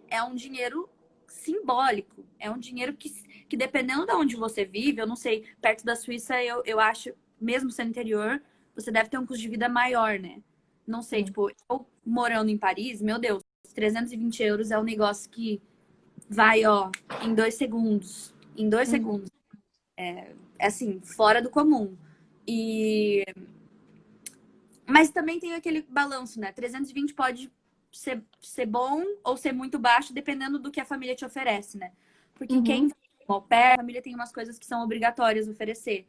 é um dinheiro simbólico. É um dinheiro que dependendo de onde você vive, eu não sei, perto da Suíça, eu acho, mesmo sendo interior, você deve ter um custo de vida maior, né? Não sei, Sim. tipo, eu morando em Paris, meu Deus, 320 euros é um negócio que vai, ó, em 2 segundos. Em dois Uhum. segundos. É assim, fora do comum. E mas também tem aquele balanço, né? 320 pode ser bom ou ser muito baixo, dependendo do que a família te oferece, né? Porque quem Uhum. vai ao pé, a família tem umas coisas que são obrigatórias oferecer.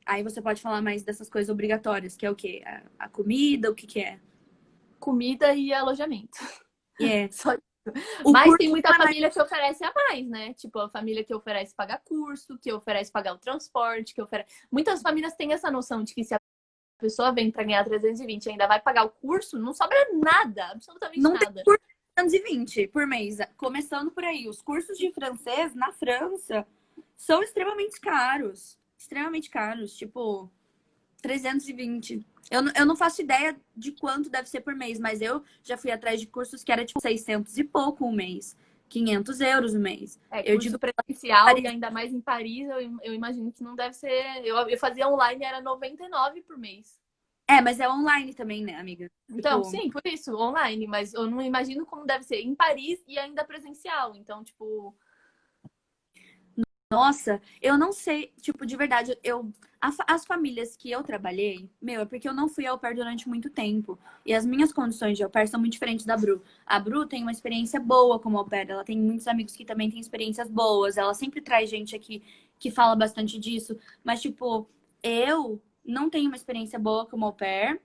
Aí você pode falar mais dessas coisas obrigatórias, que é o quê? A comida, o que que é? Comida e alojamento. E é, Só. O Mas tem curso muita não é mais... família que oferece a mais, né? Tipo, a família que oferece pagar curso, que oferece pagar o transporte, que oferece... Muitas famílias têm essa noção de que se a pessoa vem para ganhar 320 e ainda vai pagar o curso, não sobra nada, absolutamente Não tem nada. curso de 220 por mês. Começando por aí. Os cursos de francês na França são extremamente caros. Extremamente caros. Tipo, 320. Eu não faço ideia de quanto deve ser por mês, mas eu já fui atrás de cursos que era tipo 600 e pouco um mês. 500 euros um mês. É, Eu curso digo, presencial e Paris. ainda mais em Paris, eu imagino que não deve ser. Eu fazia online, era 99 por mês. É, mas é online também, né, amiga? Então, Tipo, sim, por isso, online, mas eu não imagino como deve ser em Paris e ainda presencial. Então, tipo, nossa, eu não sei, tipo, de verdade, as famílias que eu trabalhei, meu, é porque eu não fui au pair durante muito tempo. E as minhas condições de au pair são muito diferentes da Bru. A Bru tem uma experiência boa como au pair, ela tem muitos amigos que também têm experiências boas, ela sempre traz gente aqui que fala bastante disso, mas, tipo, eu não tenho uma experiência boa como au pair,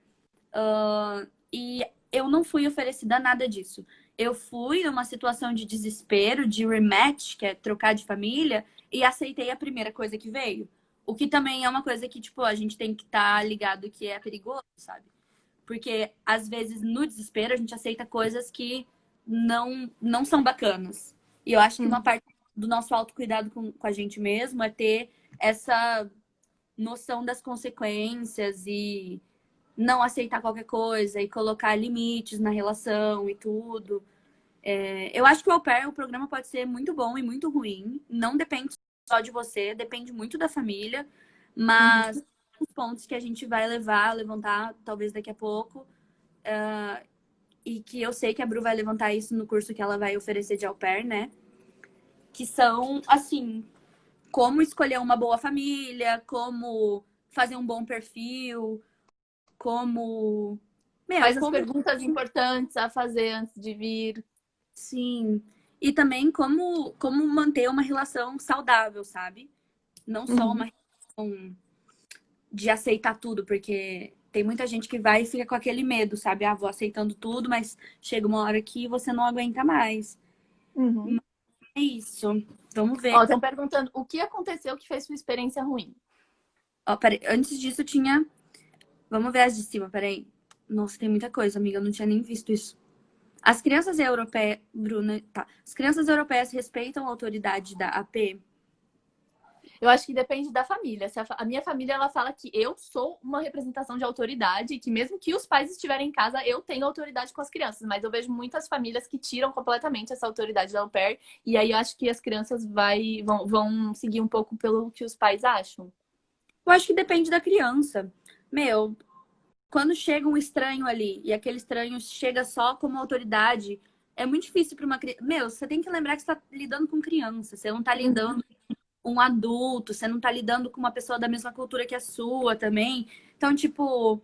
e eu não fui oferecida nada disso. Eu fui numa situação de desespero, de rematch, que é trocar de família, e aceitei a primeira coisa que veio. O que também é uma coisa que, tipo, a gente tem que estar ligado que é perigoso, sabe? Porque, às vezes, no desespero, a gente aceita coisas que não são bacanas. E eu acho que uma hum, parte do nosso autocuidado com a gente mesmo é ter essa noção das consequências e não aceitar qualquer coisa e colocar limites na relação e tudo. Eu acho que o au pair, o programa pode ser muito bom e muito ruim. Não depende só de você, depende muito da família. Mas uhum. os pontos que a gente vai levantar, talvez daqui a pouco, e que eu sei que a Bru vai levantar isso no curso que ela vai oferecer de au pair, né? Que são, assim, como escolher uma boa família, como fazer um bom perfil, como. Meu, Quais as como perguntas importantes a fazer antes de vir? sim. E também como manter uma relação saudável, sabe? Não só Uhum. uma relação de aceitar tudo, porque tem muita gente que vai e fica com aquele medo, sabe? Ah, vou aceitando tudo, mas chega uma hora que você não aguenta mais. Uhum. É isso. Vamos ver. Ó, estão perguntando o que aconteceu que fez sua experiência ruim. Ó, peraí. Antes disso tinha. Vamos ver as de cima, peraí. Nossa, tem muita coisa, amiga. Eu não tinha nem visto isso. As crianças europeias. Bruna, tá. As crianças europeias respeitam a autoridade da AP? Eu acho que depende da família. Se a minha família ela fala que eu sou uma representação de autoridade, que mesmo que os pais estiverem em casa, eu tenho autoridade com as crianças. Mas eu vejo muitas famílias que tiram completamente essa autoridade da au pair, e aí eu acho que as crianças vão seguir um pouco pelo que os pais acham. Eu acho que depende da criança. Meu, quando chega um estranho ali e aquele estranho chega só como autoridade, é muito difícil para uma criança. Meu, você tem que lembrar que você está lidando com criança, você não está Uhum, lidando com um adulto, você não está lidando com uma pessoa da mesma cultura que a sua também. Então, tipo,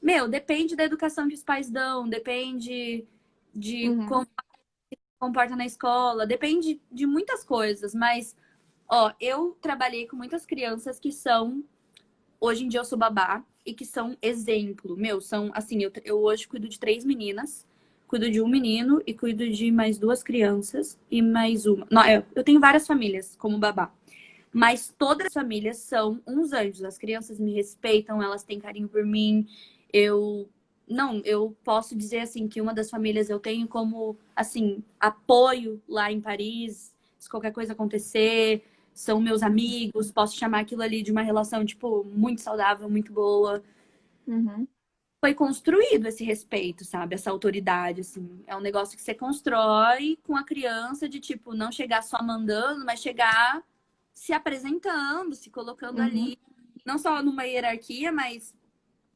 meu, depende da educação que os pais dão, depende de uhum, como se comporta na escola, depende de muitas coisas, mas ó, eu trabalhei com muitas crianças que são hoje em dia eu sou babá e que são exemplo. Meu, são assim, eu hoje cuido de 3 meninas, cuido de um menino e cuido de mais 2 crianças e mais uma. Não, eu tenho várias famílias como babá. Mas todas as famílias são uns anjos. As crianças me respeitam, elas têm carinho por mim. Eu não, eu posso dizer assim que uma das famílias eu tenho como assim apoio lá em Paris, se qualquer coisa acontecer, são meus amigos, posso chamar aquilo ali de uma relação tipo muito saudável, muito boa. uhum, Foi construído esse respeito, sabe? Essa autoridade, assim. É um negócio que você constrói com a criança de, tipo, não chegar só mandando, mas chegar se apresentando, se colocando uhum, ali. Não só numa hierarquia, mas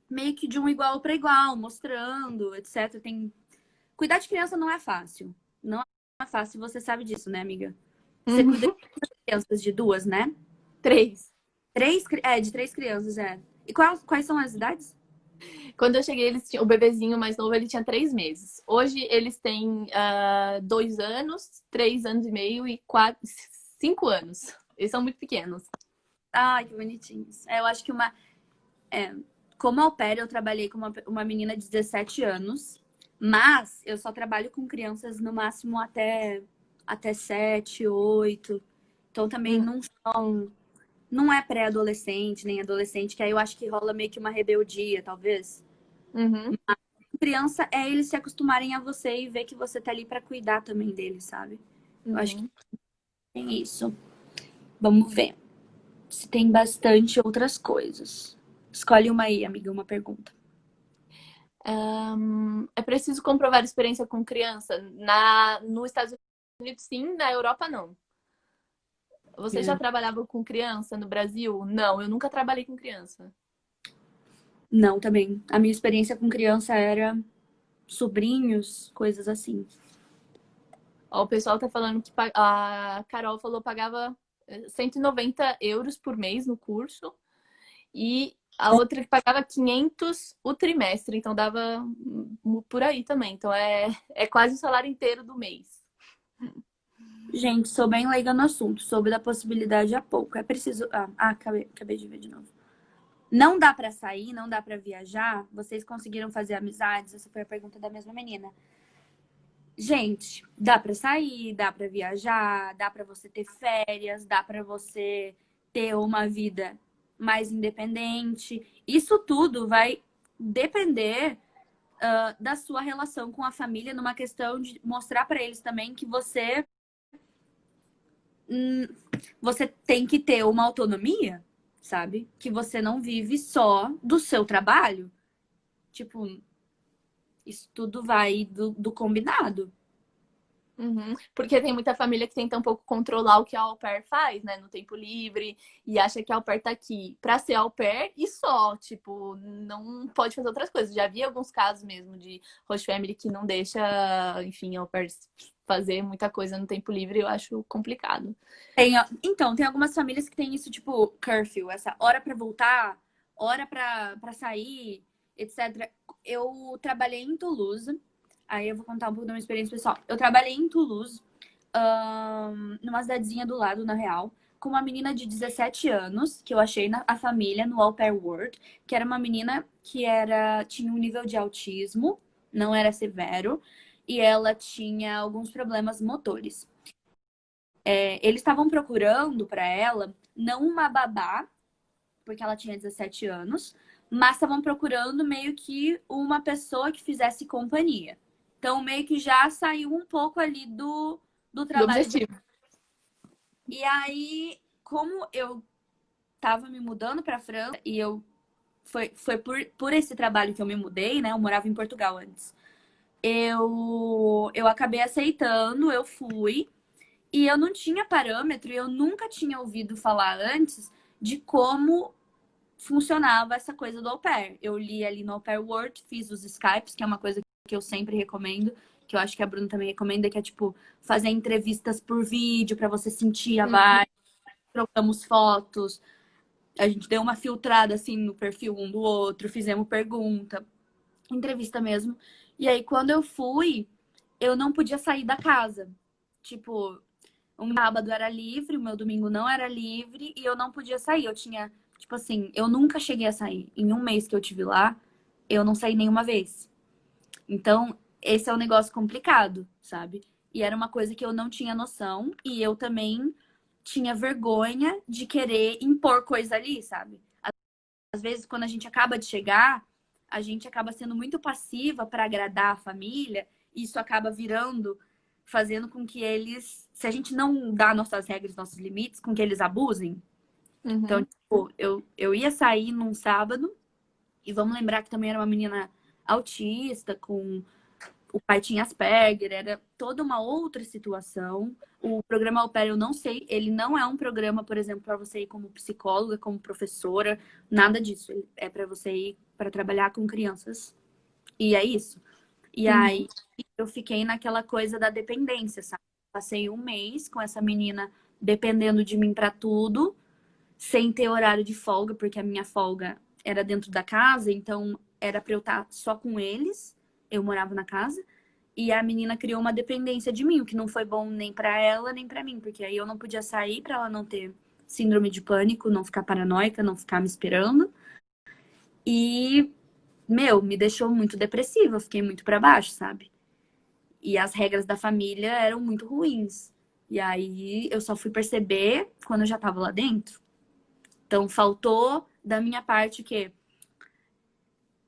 meio que de um igual para igual, mostrando, etc. Cuidar de criança não é fácil. Não é fácil, você sabe disso, né, amiga? Você uhum. cuida de crianças de duas, né? 3. De 3 crianças, é. E quais são as idades? Quando eu cheguei, eles tinham, o bebezinho mais novo, ele tinha 3 meses. Hoje eles têm 2 anos, 3 anos e meio e 5 anos. Eles são muito pequenos. Ai, que bonitinhos. Eu acho que como au pair, eu trabalhei com uma menina de 17 anos. Mas eu só trabalho com crianças no máximo até 7, 8. Então também Hum, não são. Não é pré-adolescente, nem adolescente, que aí eu acho que rola meio que uma rebeldia, talvez. uhum, Criança é eles se acostumarem a você e ver que você tá ali pra cuidar também deles, sabe? Eu acho que uhum. tem isso. Vamos ver se tem bastante outras coisas. Escolhe uma aí, amiga, uma pergunta. É preciso comprovar experiência com criança? Nos Estados Unidos, sim, na Europa, não. Você já É. trabalhava com criança no Brasil? Não, eu nunca trabalhei com criança. Não, também. A minha experiência com criança era sobrinhos, coisas assim. Ó, o pessoal tá falando que a Carol falou que pagava 190 euros por mês no curso e a outra que pagava 500 o trimestre, então dava por aí também. Então é quase o salário inteiro do mês. Gente, sou bem leiga no assunto. Soube da possibilidade há pouco. É preciso. Acabei de ver de novo. Não dá pra sair, não dá pra viajar. Vocês conseguiram fazer amizades? Essa foi a pergunta da mesma menina. Gente, dá pra sair, dá pra viajar, dá pra você ter férias, dá pra você ter uma vida mais independente. Isso tudo vai depender da sua relação com a família, numa questão de mostrar pra eles também que você tem que ter uma autonomia, sabe? Que você não vive só do seu trabalho. Tipo, isso tudo vai do combinado. Uhum. Porque tem muita família que tenta um pouco controlar o que a au pair faz, né, no tempo livre, e acha que a au pair tá aqui pra ser au pair e só, tipo, não pode fazer outras coisas. Já vi alguns casos mesmo de host family que não deixa, enfim, au pairs fazer muita coisa no tempo livre, eu acho complicado. Então, tem algumas famílias que tem isso, tipo, curfew, essa hora pra voltar, hora pra sair, etc. Eu trabalhei em Toulouse, aí eu vou contar um pouco da minha experiência pessoal. Eu trabalhei em Toulouse, numa cidadezinha do lado, na real, com uma menina de 17 anos, que eu achei na a família no Au Pair World, que era uma menina que tinha um nível de autismo, não era severo, e ela tinha alguns problemas motores. Eles estavam procurando para ela não uma babá, porque ela tinha 17 anos, mas estavam procurando meio que uma pessoa que fizesse companhia. Então, meio que já saiu um pouco ali do Do trabalho dela. objetivo. E aí, como eu tava me mudando para França e foi por esse trabalho que eu me mudei, né? Eu morava em Portugal antes. Eu acabei aceitando, eu fui. E eu não tinha parâmetro, e eu nunca tinha ouvido falar antes de como funcionava essa coisa do au pair. Eu li ali no Au Pair World, fiz os Skypes, que é uma coisa que eu sempre recomendo, que eu acho que a Bruna também recomenda, que é tipo fazer entrevistas por vídeo para você sentir a Uhum. vibe, trocamos fotos, a gente deu uma filtrada assim no perfil um do outro, fizemos pergunta, entrevista mesmo. E aí quando eu fui, eu não podia sair da casa. Tipo, o meu sábado era livre, o meu domingo não era livre e eu não podia sair. Eu tinha, tipo assim, eu nunca cheguei a sair. Em um mês que eu tive lá, eu não saí nenhuma vez. Então, esse é um negócio complicado, sabe? E era uma coisa que eu não tinha noção e eu também tinha vergonha de querer impor coisa ali, sabe? Às vezes, quando a gente acaba de chegar, a gente acaba sendo muito passiva para agradar a família, e isso acaba virando, fazendo com que eles, se a gente não dá nossas regras, nossos limites, com que eles abusem. Então, Uhum. tipo, eu ia sair num sábado, e vamos lembrar que também era uma menina autista, com o pai tinha Asperger, era toda uma outra situação. O programa Au Pair, eu não sei, ele não é um programa, por exemplo, para você ir como psicóloga, como professora, nada disso. Ele é para você ir para trabalhar com crianças. E é isso. E Uhum. aí eu fiquei naquela coisa da dependência, sabe? Passei um mês com essa menina dependendo de mim para tudo, sem ter horário de folga, porque a minha folga era dentro da casa, então era para eu estar só com eles. Eu morava na casa. E a menina criou uma dependência de mim, o que não foi bom nem pra ela, nem pra mim, porque aí eu não podia sair pra ela não ter síndrome de pânico, não ficar paranoica, não ficar me esperando. E meu, me deixou muito depressiva, eu fiquei muito pra baixo, sabe? E as regras da família eram muito ruins. E aí eu só fui perceber quando eu já tava lá dentro. Então faltou da minha parte o quê?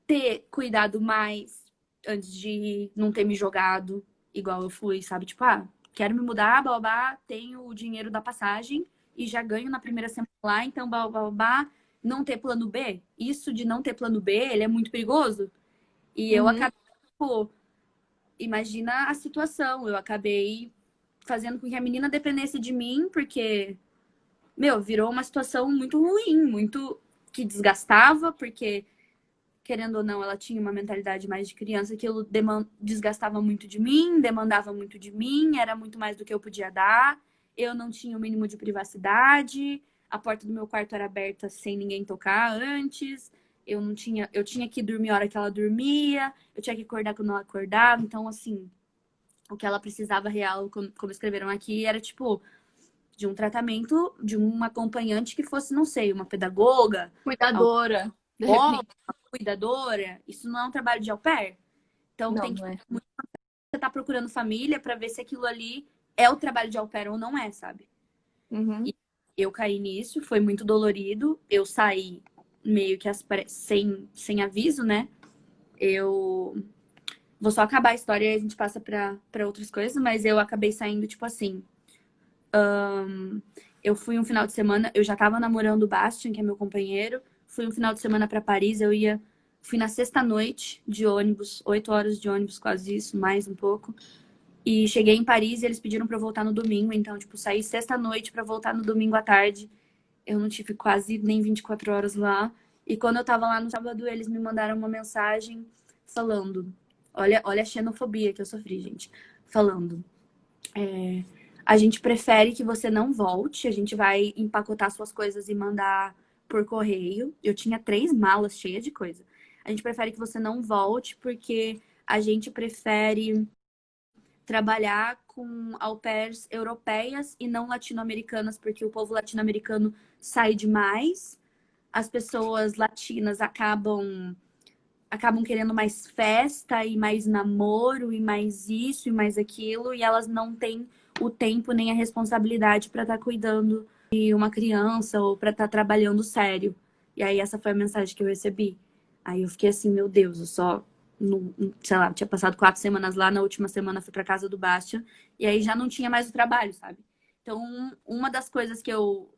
Ter cuidado mais antes de não ter me jogado igual eu fui, sabe? Tipo, ah, quero me mudar, babá, tenho o dinheiro da passagem e já ganho na primeira semana lá, então babá, não ter plano B. Isso de não ter plano B, ele é muito perigoso. E eu Uhum. acabei, tipo, imagina a situação, eu acabei fazendo com que a menina dependesse de mim, porque, meu, virou uma situação muito ruim, muito que desgastava, porque querendo ou não, ela tinha uma mentalidade mais de criança, aquilo desgastava muito de mim, demandava muito de mim, era muito mais do que eu podia dar. Eu não tinha o mínimo de privacidade, a porta do meu quarto era aberta sem ninguém tocar antes. Eu não tinha, eu tinha que dormir a hora que ela dormia, eu tinha que acordar quando ela acordava. Então, assim, o que ela precisava real, como escreveram aqui, era tipo de um tratamento de uma acompanhante que fosse, não sei, uma pedagoga, Cuidadora, de uma repente. cuidadora. Isso não é um trabalho de au pair. Então Não, tem que não é. você tá procurando família para ver se aquilo ali é o trabalho de au pair ou não é, sabe? Uhum. E eu caí nisso, foi muito dolorido. Eu saí meio que sem aviso, né? Eu vou só acabar a história e a gente passa para outras coisas, mas eu acabei saindo tipo assim. Eu fui um final de semana, eu já tava namorando o Bastian, que é meu companheiro. Fui um final de semana para Paris, fui na sexta noite de ônibus, 8 horas de ônibus, quase isso, mais um pouco. E cheguei em Paris e eles pediram para eu voltar no domingo, então, tipo, saí sexta noite para voltar no domingo à tarde. Eu não tive quase nem 24 horas lá. E quando eu tava lá no sábado, eles me mandaram uma mensagem falando: olha a xenofobia que eu sofri, gente. Falando: a gente prefere que você não volte. A gente vai empacotar suas coisas e mandar por correio. Eu tinha 3 malas cheias de coisa. A gente prefere que você não volte porque a gente prefere trabalhar com au pairs europeias e não latino-americanas, porque o povo latino-americano sai demais. As pessoas latinas acabam querendo mais festa e mais namoro e mais isso e mais aquilo, e elas não têm o tempo nem a responsabilidade para estar cuidando de uma criança ou para estar trabalhando sério. E aí essa foi a mensagem que eu recebi. Aí eu fiquei assim, meu Deus, eu só sei lá, tinha passado 4 semanas lá, na última semana fui para casa do Bastian, e aí já não tinha mais o trabalho, sabe? Então, uma das coisas que eu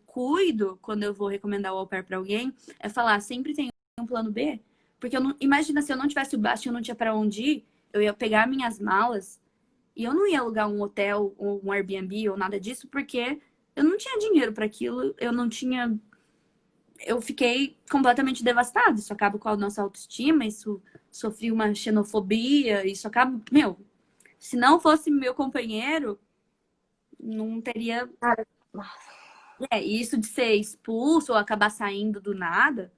cuido quando eu vou recomendar o au pair para alguém é falar, sempre tem um plano B, porque eu não, imagina se eu não tivesse o Bastian, eu não tinha para onde ir, eu ia pegar minhas malas e eu não ia alugar um hotel ou um Airbnb ou nada disso, porque eu não tinha dinheiro para aquilo, eu não tinha. Eu fiquei completamente devastada. Isso acaba com a nossa autoestima, isso sofri uma xenofobia, isso acaba. Meu, se não fosse meu companheiro, não teria. Cara, Isso de ser expulso ou acabar saindo do nada,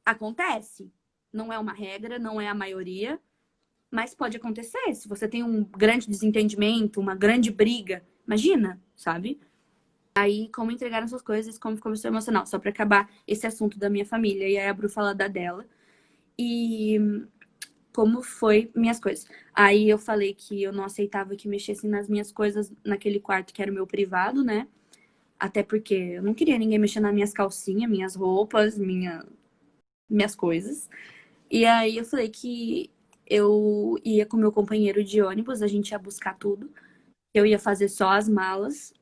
acontece. Não é uma regra, não é a maioria, mas pode acontecer. Se você tem um grande desentendimento, uma grande briga, imagina, sabe? Aí, como entregaram suas coisas, como ficou seu emocional, só pra acabar esse assunto da minha família. E aí a Bru fala da dela. E como foi minhas coisas. Aí eu falei que eu não aceitava que mexessem nas minhas coisas naquele quarto que era o meu privado, né? Até porque eu não queria ninguém mexer nas minhas calcinhas, minhas roupas, minhas coisas. E aí eu falei que eu ia com meu companheiro de ônibus, a gente ia buscar tudo. Eu ia fazer só as malas,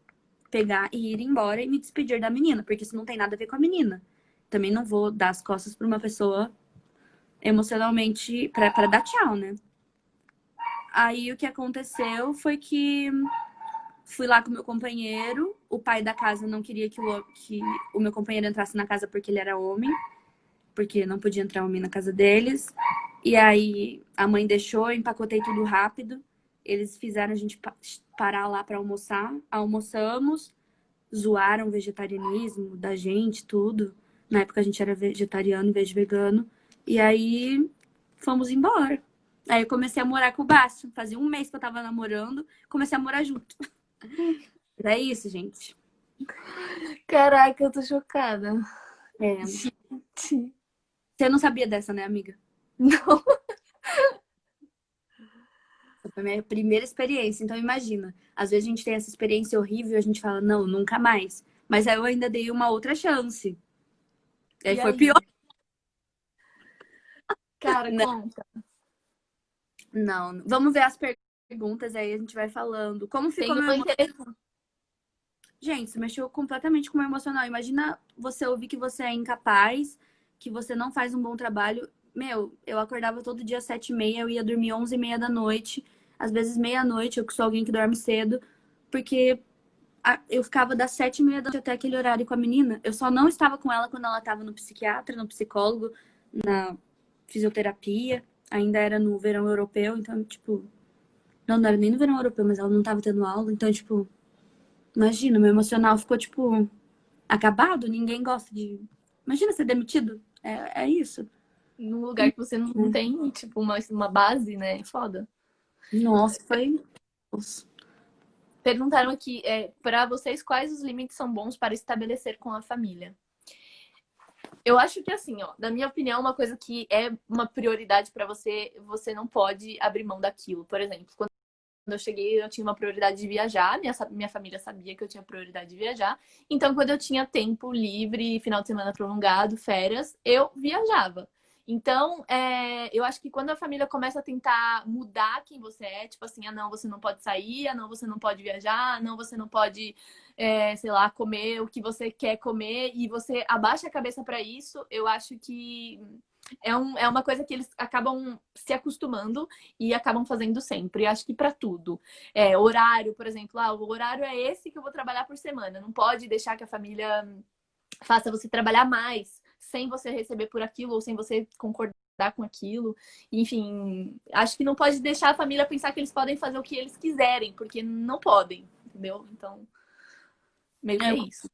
pegar e ir embora e me despedir da menina, porque isso não tem nada a ver com a menina. Também não vou dar as costas pra uma pessoa emocionalmente pra dar tchau, né? Aí o que aconteceu foi que fui lá com o meu companheiro, o pai da casa não queria que o meu companheiro entrasse na casa porque ele era homem, porque não podia entrar homem na casa deles. E aí a mãe deixou, eu empacotei tudo rápido. Eles fizeram a gente parar lá para almoçar. Almoçamos, zoaram o vegetarianismo da gente, tudo. Na época a gente era vegetariano em vez de vegano. E aí fomos embora. Aí eu comecei a morar com o Basti. Fazia um mês que eu tava namorando, comecei a morar junto. É isso, gente. caraca, eu tô chocada. É, Gente. Você não sabia dessa, né, amiga? Não. Essa foi a minha primeira experiência. Então, imagina. Às vezes a gente tem essa experiência horrível e a gente fala, não, nunca mais. Mas aí eu ainda dei uma outra chance. E aí E foi aí? pior. Cara, Né? conta. Não. Vamos ver as perguntas, aí a gente vai falando. Como ficou Tenho meu interesse. Gente, isso mexeu completamente com o meu emocional. Imagina você ouvir que você é incapaz, que você não faz um bom trabalho. Meu, eu acordava todo dia às 7h30, eu ia dormir 11h30 da noite, às vezes meia-noite, eu que sou alguém que dorme cedo, porque eu ficava das 7h30 da noite até aquele horário com a menina. Eu só não estava com ela quando ela estava no psiquiatra, no psicólogo, na fisioterapia. Ainda era no verão europeu, então, tipo... Não era nem no verão europeu, mas ela não estava tendo aula, então, tipo... Imagina, meu emocional ficou, tipo, acabado. Ninguém gosta de. Imagina ser demitido. É isso. Num lugar que você não tem, tipo, uma base, né? Foda. Nossa, foi. Nossa. Perguntaram aqui, para vocês, quais os limites são bons para estabelecer com a família? Eu acho que assim, ó, na minha opinião, uma coisa que é uma prioridade para você, você não pode abrir mão daquilo. Por exemplo, quando eu cheguei, eu tinha uma prioridade de viajar, minha família sabia que eu tinha prioridade de viajar. Então, quando eu tinha tempo livre, final de semana prolongado, férias, eu viajava. Então, eu acho que quando a família começa a tentar mudar quem você é, tipo assim, ah, não, você não pode sair, ah, não, você não pode viajar, ah, não, você não pode, sei lá, comer o que você quer comer, e você abaixa a cabeça para isso, eu acho que é uma coisa que eles acabam se acostumando e acabam fazendo sempre. Acho que para tudo. Horário, por exemplo, o horário é esse que eu vou trabalhar por semana. Não pode deixar que a família faça você trabalhar mais sem você receber por aquilo ou sem você concordar com aquilo. Enfim, acho que não pode deixar a família pensar que eles podem fazer o que eles quiserem, porque não podem, entendeu? Então, meio que é Eu, isso.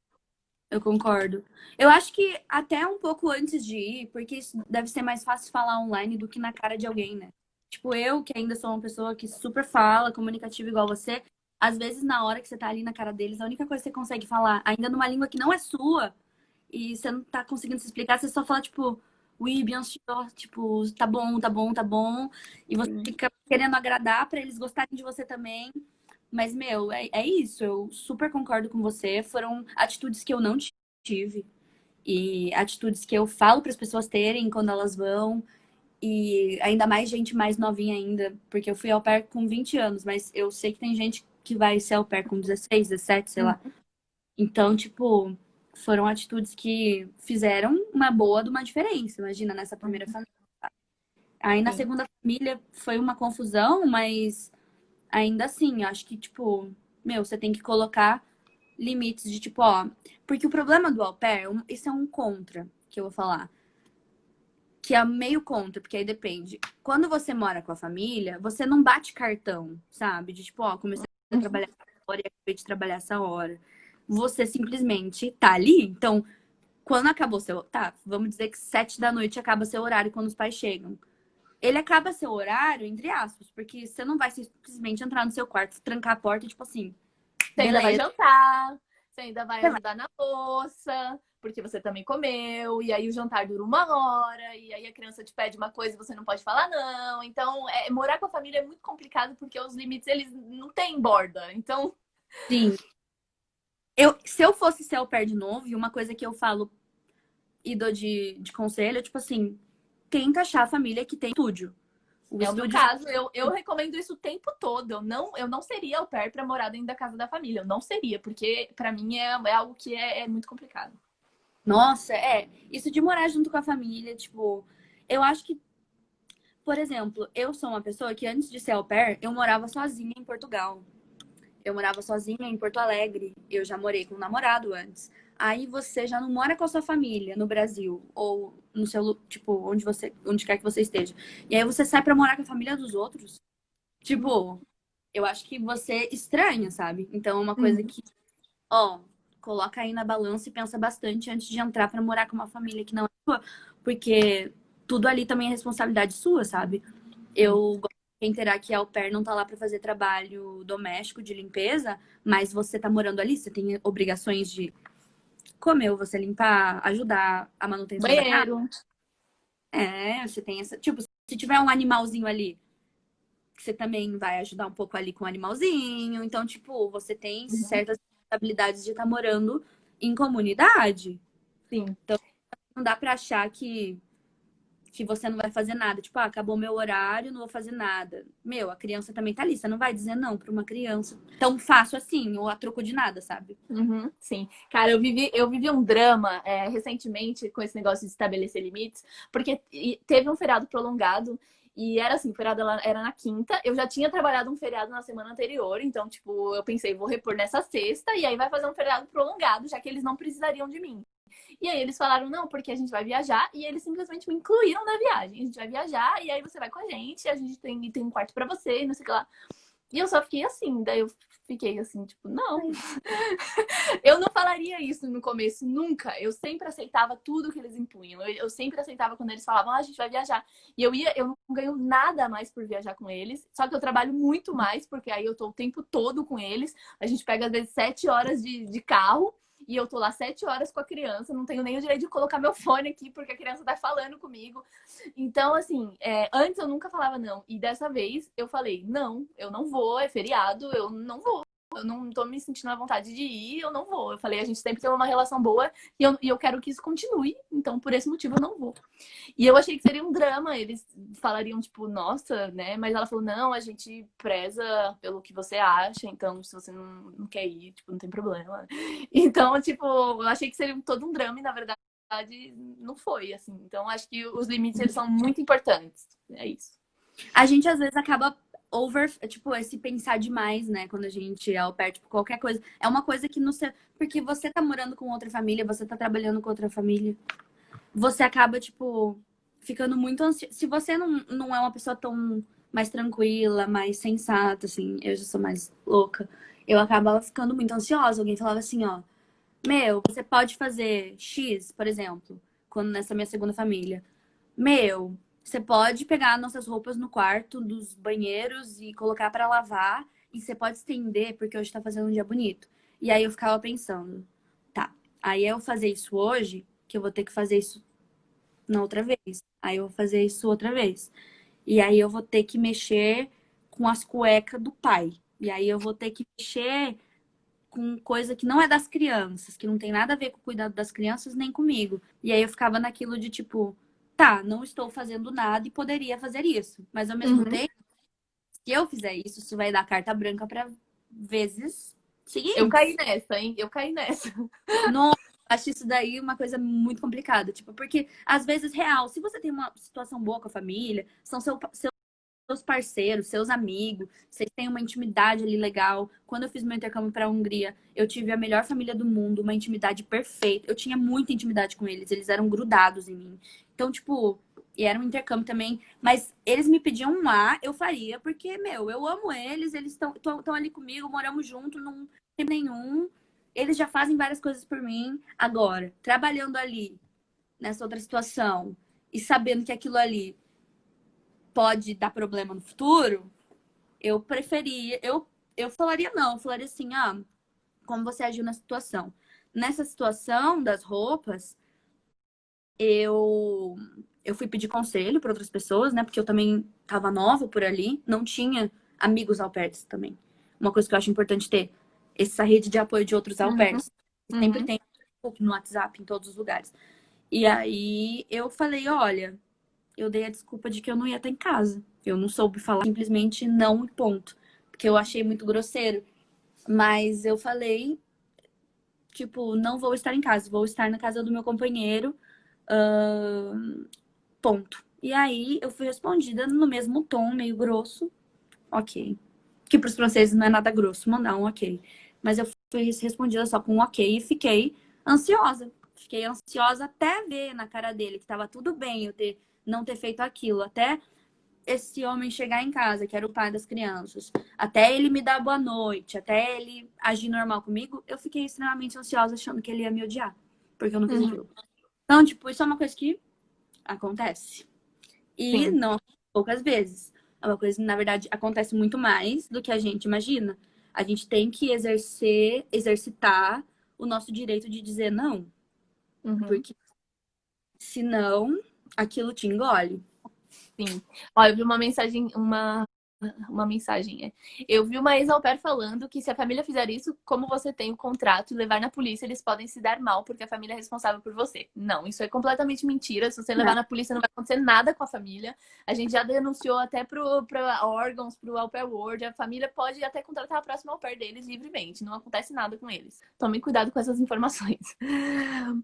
eu concordo. Eu acho que até um pouco antes de ir, porque isso deve ser mais fácil falar online do que na cara de alguém, né? Tipo, eu, que ainda sou uma pessoa que super fala, comunicativa igual você, às vezes na hora que você tá ali na cara deles, a única coisa que você consegue falar, ainda numa língua que não é sua, e você não tá conseguindo se explicar, você só fala, tipo, oui, bien sûr, tipo, tá bom, tá bom, tá bom. E você fica querendo agradar pra eles gostarem de você também. Mas, meu, é isso. Eu super concordo com você. Foram atitudes que eu não tive. E atitudes que eu falo para as pessoas terem quando elas vão. E ainda mais gente mais novinha ainda. Porque eu fui au pair com 20 anos, mas eu sei que tem gente que vai ser au pair com 16, 17, sei lá. Então, tipo, foram atitudes que fizeram uma boa de uma diferença, imagina, nessa primeira família. Aí na Sim. segunda família foi uma confusão, mas ainda assim, eu acho que, tipo, meu, você tem que colocar limites de tipo, ó. Porque o problema do au pair, isso é um contra que eu vou falar. Que é meio contra, porque aí depende. Quando você mora com a família, você não bate cartão, sabe? De tipo, ó, comecei a trabalhar essa hora e acabei de trabalhar essa hora. Você simplesmente tá ali. Então, quando acabou seu. Tá, vamos dizer que 7 da noite acaba seu horário quando os pais chegam. Ele acaba seu horário, entre aspas, porque você não vai simplesmente entrar no seu quarto, trancar a porta e, tipo assim, Você ainda vai beleza. jantar, você ainda vai ajudar na louça, porque você também comeu, e aí o jantar dura 1 hora, e aí a criança te pede uma coisa e você não pode falar não. Então, morar com a família é muito complicado porque os limites, eles não têm borda. Então, Sim. Se eu fosse ser au pair de novo, e uma coisa que eu falo e dou de conselho é, tipo assim, tenta achar a família que tem estúdio. O é o meu estúdio. caso, eu recomendo isso o tempo todo. Eu não seria au pair pra morar dentro da casa da família. Eu não seria, porque pra mim é algo que é muito complicado. Nossa, isso de morar junto com a família, tipo, eu acho que, por exemplo, eu sou uma pessoa que antes de ser au pair, eu morava sozinha em Portugal. Eu morava sozinha em Porto Alegre. Eu já morei com um namorado antes. Aí você já não mora com a sua família no Brasil ou no seu, tipo, onde quer que você esteja. E aí você sai pra morar com a família dos outros. Tipo, eu acho que você estranha, sabe? Então é uma coisa Uhum. que, ó, coloca aí na balança e pensa bastante antes de entrar pra morar com uma família que não é sua, porque tudo ali também é responsabilidade sua, sabe? Sim. Eu gosto de reiterar que a au pair não tá lá pra fazer trabalho doméstico de limpeza, mas você tá morando ali, você tem obrigações de comer, você limpar, ajudar a manutenção da casa. Banheiro. É, você tem essa. Tipo, se tiver um animalzinho ali, você também vai ajudar um pouco ali com o animalzinho. Então, tipo, você tem Uhum. certas habilidades de estar morando em comunidade. Sim. Não dá pra achar que você não vai fazer nada. Tipo, ah, acabou meu horário, não vou fazer nada. Meu, a criança também tá ali. Você não vai dizer não pra uma criança tão fácil assim, ou a troco de nada, sabe? Uhum, sim. Cara, eu vivi um drama recentemente com esse negócio de estabelecer limites, porque teve um feriado prolongado e era assim, o feriado era na quinta, eu já tinha trabalhado um feriado na semana anterior, então, tipo, eu pensei, vou repor nessa sexta e aí vai fazer um feriado prolongado, já que eles não precisariam de mim. E aí eles falaram, não, porque a gente vai viajar, e eles simplesmente me incluíram na viagem. A gente vai viajar, e aí você vai com a gente tem um quarto pra você, e não sei o que lá. E eu só fiquei assim, daí eu fiquei assim, tipo, não. Eu não falaria isso no começo, nunca. Eu sempre aceitava tudo que eles impunham. Eu sempre aceitava quando eles falavam, ah, a gente vai viajar. E eu não ganho nada mais por viajar com eles. Só que eu trabalho muito mais, porque aí eu tô o tempo todo com eles. A gente pega, às vezes, 7 horas de carro. E eu tô lá 7 horas com a criança, não tenho nem o direito de colocar meu fone aqui, porque a criança tá falando comigo. Então, assim, antes eu nunca falava não. E dessa vez eu falei, não, eu não vou, é feriado, eu não vou. Eu não tô me sentindo à vontade de ir, eu não vou. Eu falei, a gente sempre tem uma relação boa e eu quero que isso continue, então por esse motivo eu não vou. E eu achei que seria um drama, eles falariam, tipo, nossa, né? Mas ela falou, não, a gente preza pelo que você acha, então se você não quer ir, tipo, não tem problema. Então, tipo, eu achei que seria todo um drama e na verdade não foi, assim. Então, acho que os limites, eles são muito importantes. É isso. A gente às vezes acaba tipo, esse pensar demais, né? Quando a gente é au pair, tipo, qualquer coisa. É uma coisa que não sei. Porque você tá morando com outra família, você tá trabalhando com outra família. Você acaba, tipo, ficando muito ansioso. Se você não é uma pessoa tão mais tranquila, mais sensata, assim, eu já sou mais louca, eu acabava ficando muito ansiosa. Alguém falava assim, ó, meu, você pode fazer X, por exemplo, quando nessa minha segunda família. Meu, você pode pegar nossas roupas no quarto, dos banheiros e colocar pra lavar. E você pode estender, porque hoje tá fazendo um dia bonito. E aí eu ficava pensando, tá, aí eu fazer isso hoje, que eu vou ter que fazer isso na outra vez. Aí eu vou fazer isso outra vez. E aí eu vou ter que mexer com as cuecas do pai. E aí eu vou ter que mexer com coisa que não é das crianças, que não tem nada a ver com o cuidado das crianças nem comigo. E aí eu ficava naquilo de tipo, tá, não estou fazendo nada e poderia fazer isso. Mas ao mesmo Uhum. tempo, se eu fizer isso, isso vai dar carta branca para vezes Eu caí seguintes. nessa, hein? Eu caí nessa. Nossa, acho isso daí uma coisa muito complicada. Tipo, porque às vezes, real, se você tem uma situação boa com a família, são seus parceiros, seus amigos, vocês têm uma intimidade ali legal. Quando eu fiz meu intercâmbio para a Hungria, eu tive a melhor família do mundo, uma intimidade perfeita. Eu tinha muita intimidade com eles, eles eram grudados em mim. Então, tipo, e era um intercâmbio também, mas eles me pediam um A, eu faria, porque, meu, eu amo eles, eles estão ali comigo, moramos juntos, não tem nenhum. Eles já fazem várias coisas por mim. Agora, trabalhando ali, nessa outra situação, e sabendo que aquilo ali pode dar problema no futuro, eu preferia, eu falaria não, eu falaria assim, ah, como você agiu na situação? Nessa situação das roupas, eu eu fui pedir conselho para outras pessoas, né? Porque eu também tava nova por ali, não tinha amigos au pairs também. Uma coisa que eu acho importante ter, essa rede de apoio de outros au Uhum. pairs. Sempre Uhum. tem no WhatsApp, em todos os lugares. E aí eu falei, olha, eu dei a desculpa de que eu não ia estar em casa. Eu não soube falar, simplesmente não e ponto. Porque eu achei muito grosseiro. Mas eu falei, tipo, não vou estar em casa, vou estar na casa do meu companheiro, ponto. E aí eu fui respondida no mesmo tom, meio grosso, ok. Que para os franceses não é nada grosso, mandar um ok. Mas eu fui respondida só com um ok e fiquei ansiosa. Fiquei ansiosa até ver na cara dele que estava tudo bem eu não ter feito aquilo. Até esse homem chegar em casa, que era o pai das crianças, até ele me dar boa noite, até ele agir normal comigo, eu fiquei extremamente ansiosa achando que ele ia me odiar, porque eu não fiz Uhum. aquilo. Então, tipo, isso é uma coisa que acontece. E Sim. não poucas vezes. É uma coisa que, na verdade, acontece muito mais do que a gente imagina. A gente tem que exercitar o nosso direito de dizer não, Uhum. porque senão aquilo te engole. Sim. Ó, eu vi uma mensagem. Eu vi uma ex-au pair falando que se a família fizer isso, como você tem o contrato e levar na polícia, eles podem se dar mal porque a família é responsável por você. Não, isso é completamente mentira. Se você levar Não. na polícia, não vai acontecer nada com a família. A gente já denunciou até para órgãos, pro Au Pair World. A família pode até contratar a próxima au pair deles livremente. Não acontece nada com eles. Tomem cuidado com essas informações.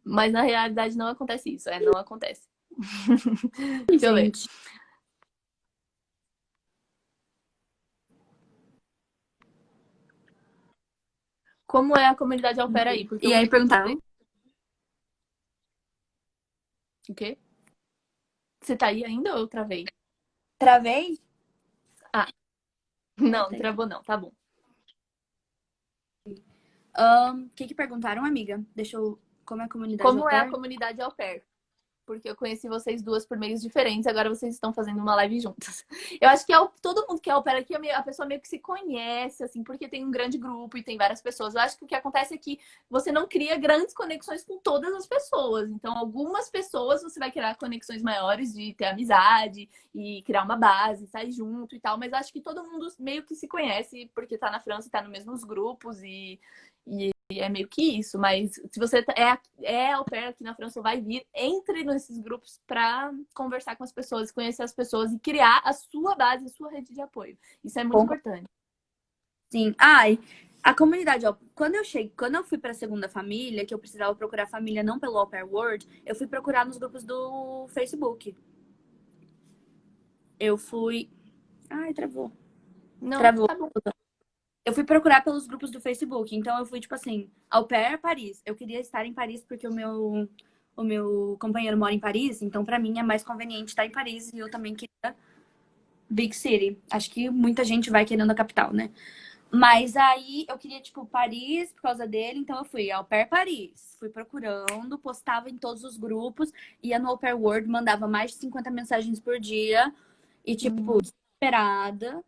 Mas na realidade não acontece isso. Não acontece. Deixa eu ver. Gente. Como é a comunidade au pair aí? Porque E eu aí fui perguntaram, o quê? Você tá aí ainda ou eu travei? travei? Ah, não, Voltei. travou não, tá bom. O que perguntaram, amiga? Deixa eu... Como é a comunidade au Como é a pair? comunidade au pair? Porque eu conheci vocês duas por meios diferentes, agora vocês estão fazendo uma live juntas. Eu acho que todo mundo que é au pair aqui, a pessoa meio que se conhece, assim, porque tem um grande grupo e tem várias pessoas. Eu acho que o que acontece é que você não cria grandes conexões com todas as pessoas. Então, algumas pessoas você vai criar conexões maiores de ter amizade e criar uma base, sair junto e tal. Mas acho que todo mundo meio que se conhece porque tá na França e tá nos mesmos grupos e é meio que isso, mas se você é au pair aqui na França, vai vir, entre nesses grupos para conversar com as pessoas, conhecer as pessoas e criar a sua base, a sua rede de apoio. Isso é muito importante. Sim. Ai, a comunidade, ó, quando eu fui pra segunda família, que eu precisava procurar família não pelo Au Pair World, eu fui procurar nos grupos do Facebook. Eu fui. Ai, travou. Não, Travou. tá bom. Eu fui procurar pelos grupos do Facebook. Então eu fui, tipo assim, Au Pair Paris. Eu queria estar em Paris porque o meu companheiro mora em Paris, então pra mim é mais conveniente estar em Paris e eu também queria Big City. Acho que muita gente vai querendo a capital, né? Mas aí eu queria, tipo, Paris por causa dele, então eu fui Au Pair Paris. Fui procurando, postava em todos os grupos, ia no Au Pair World, mandava mais de 50 mensagens por dia e, tipo, Hum, desesperada.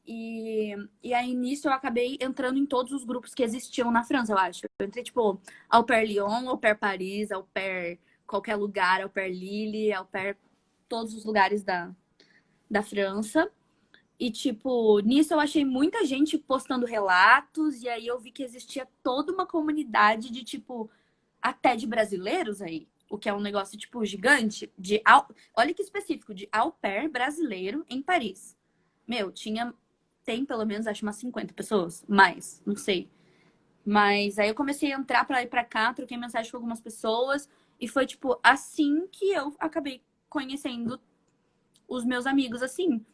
E aí, nisso, eu acabei entrando em todos os grupos que existiam na França, eu acho. Eu entrei, tipo, Au Pair Lyon, Au Pair Paris, Au Pair qualquer lugar, Au Pair Lille, Au Pair todos os lugares da França. E, tipo, nisso eu achei muita gente postando relatos, e aí eu vi que existia toda uma comunidade de, tipo, até de brasileiros aí, o que é um negócio, tipo, gigante, olha que específico, de au pair brasileiro em Paris. Meu, tem pelo menos, acho, umas 50 pessoas, mais, não sei. Mas aí eu comecei a entrar pra lá e pra cá, troquei mensagem com algumas pessoas, e foi, tipo, assim que eu acabei conhecendo os meus amigos, assim.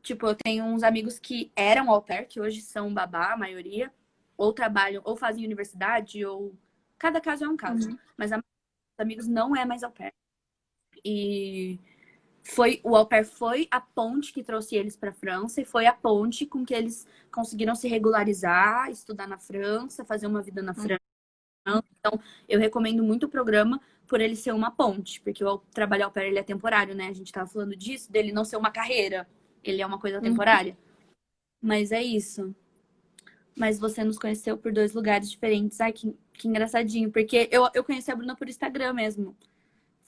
Tipo, eu tenho uns amigos que eram au pair, que hoje são babá, a maioria, ou trabalham, ou fazem universidade, ou. Cada caso é um caso. uhum, Mas a maioria dos amigos não é mais au pair. E o au pair foi a ponte que trouxe eles para a França e foi a ponte com que eles conseguiram se regularizar, estudar na França, fazer uma vida na uhum, França. Então, eu recomendo muito o programa por ele ser uma ponte, porque o trabalho au pair ele é temporário, né? A gente tava falando disso, dele não ser uma carreira, ele é uma coisa uhum. temporária. Mas é isso. Mas você nos conheceu por dois lugares diferentes. Ai, que engraçadinho. Porque eu conheci a Bruna por Instagram mesmo.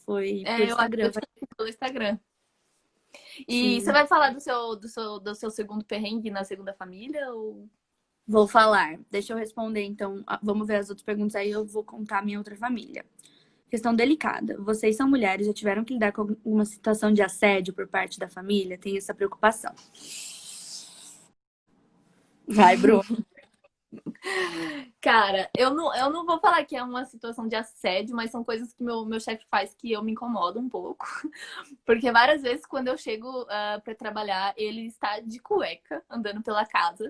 Foi por Eu acho que Instagram. eu te conheci pelo Instagram. E você Sim, vai falar do seu segundo perrengue na segunda família? Ou... vou falar. Deixa eu responder, então. Vamos ver as outras perguntas, aí eu vou contar a minha outra família. Questão delicada. Vocês são mulheres, já tiveram que lidar com alguma situação de assédio por parte da família? Tem essa preocupação. Vai, Bruno. Cara, eu não vou falar que é uma situação de assédio, mas são coisas que meu chefe faz que eu me incomodo um pouco. Porque várias vezes, quando eu chego para trabalhar, ele está de cueca, andando pela casa.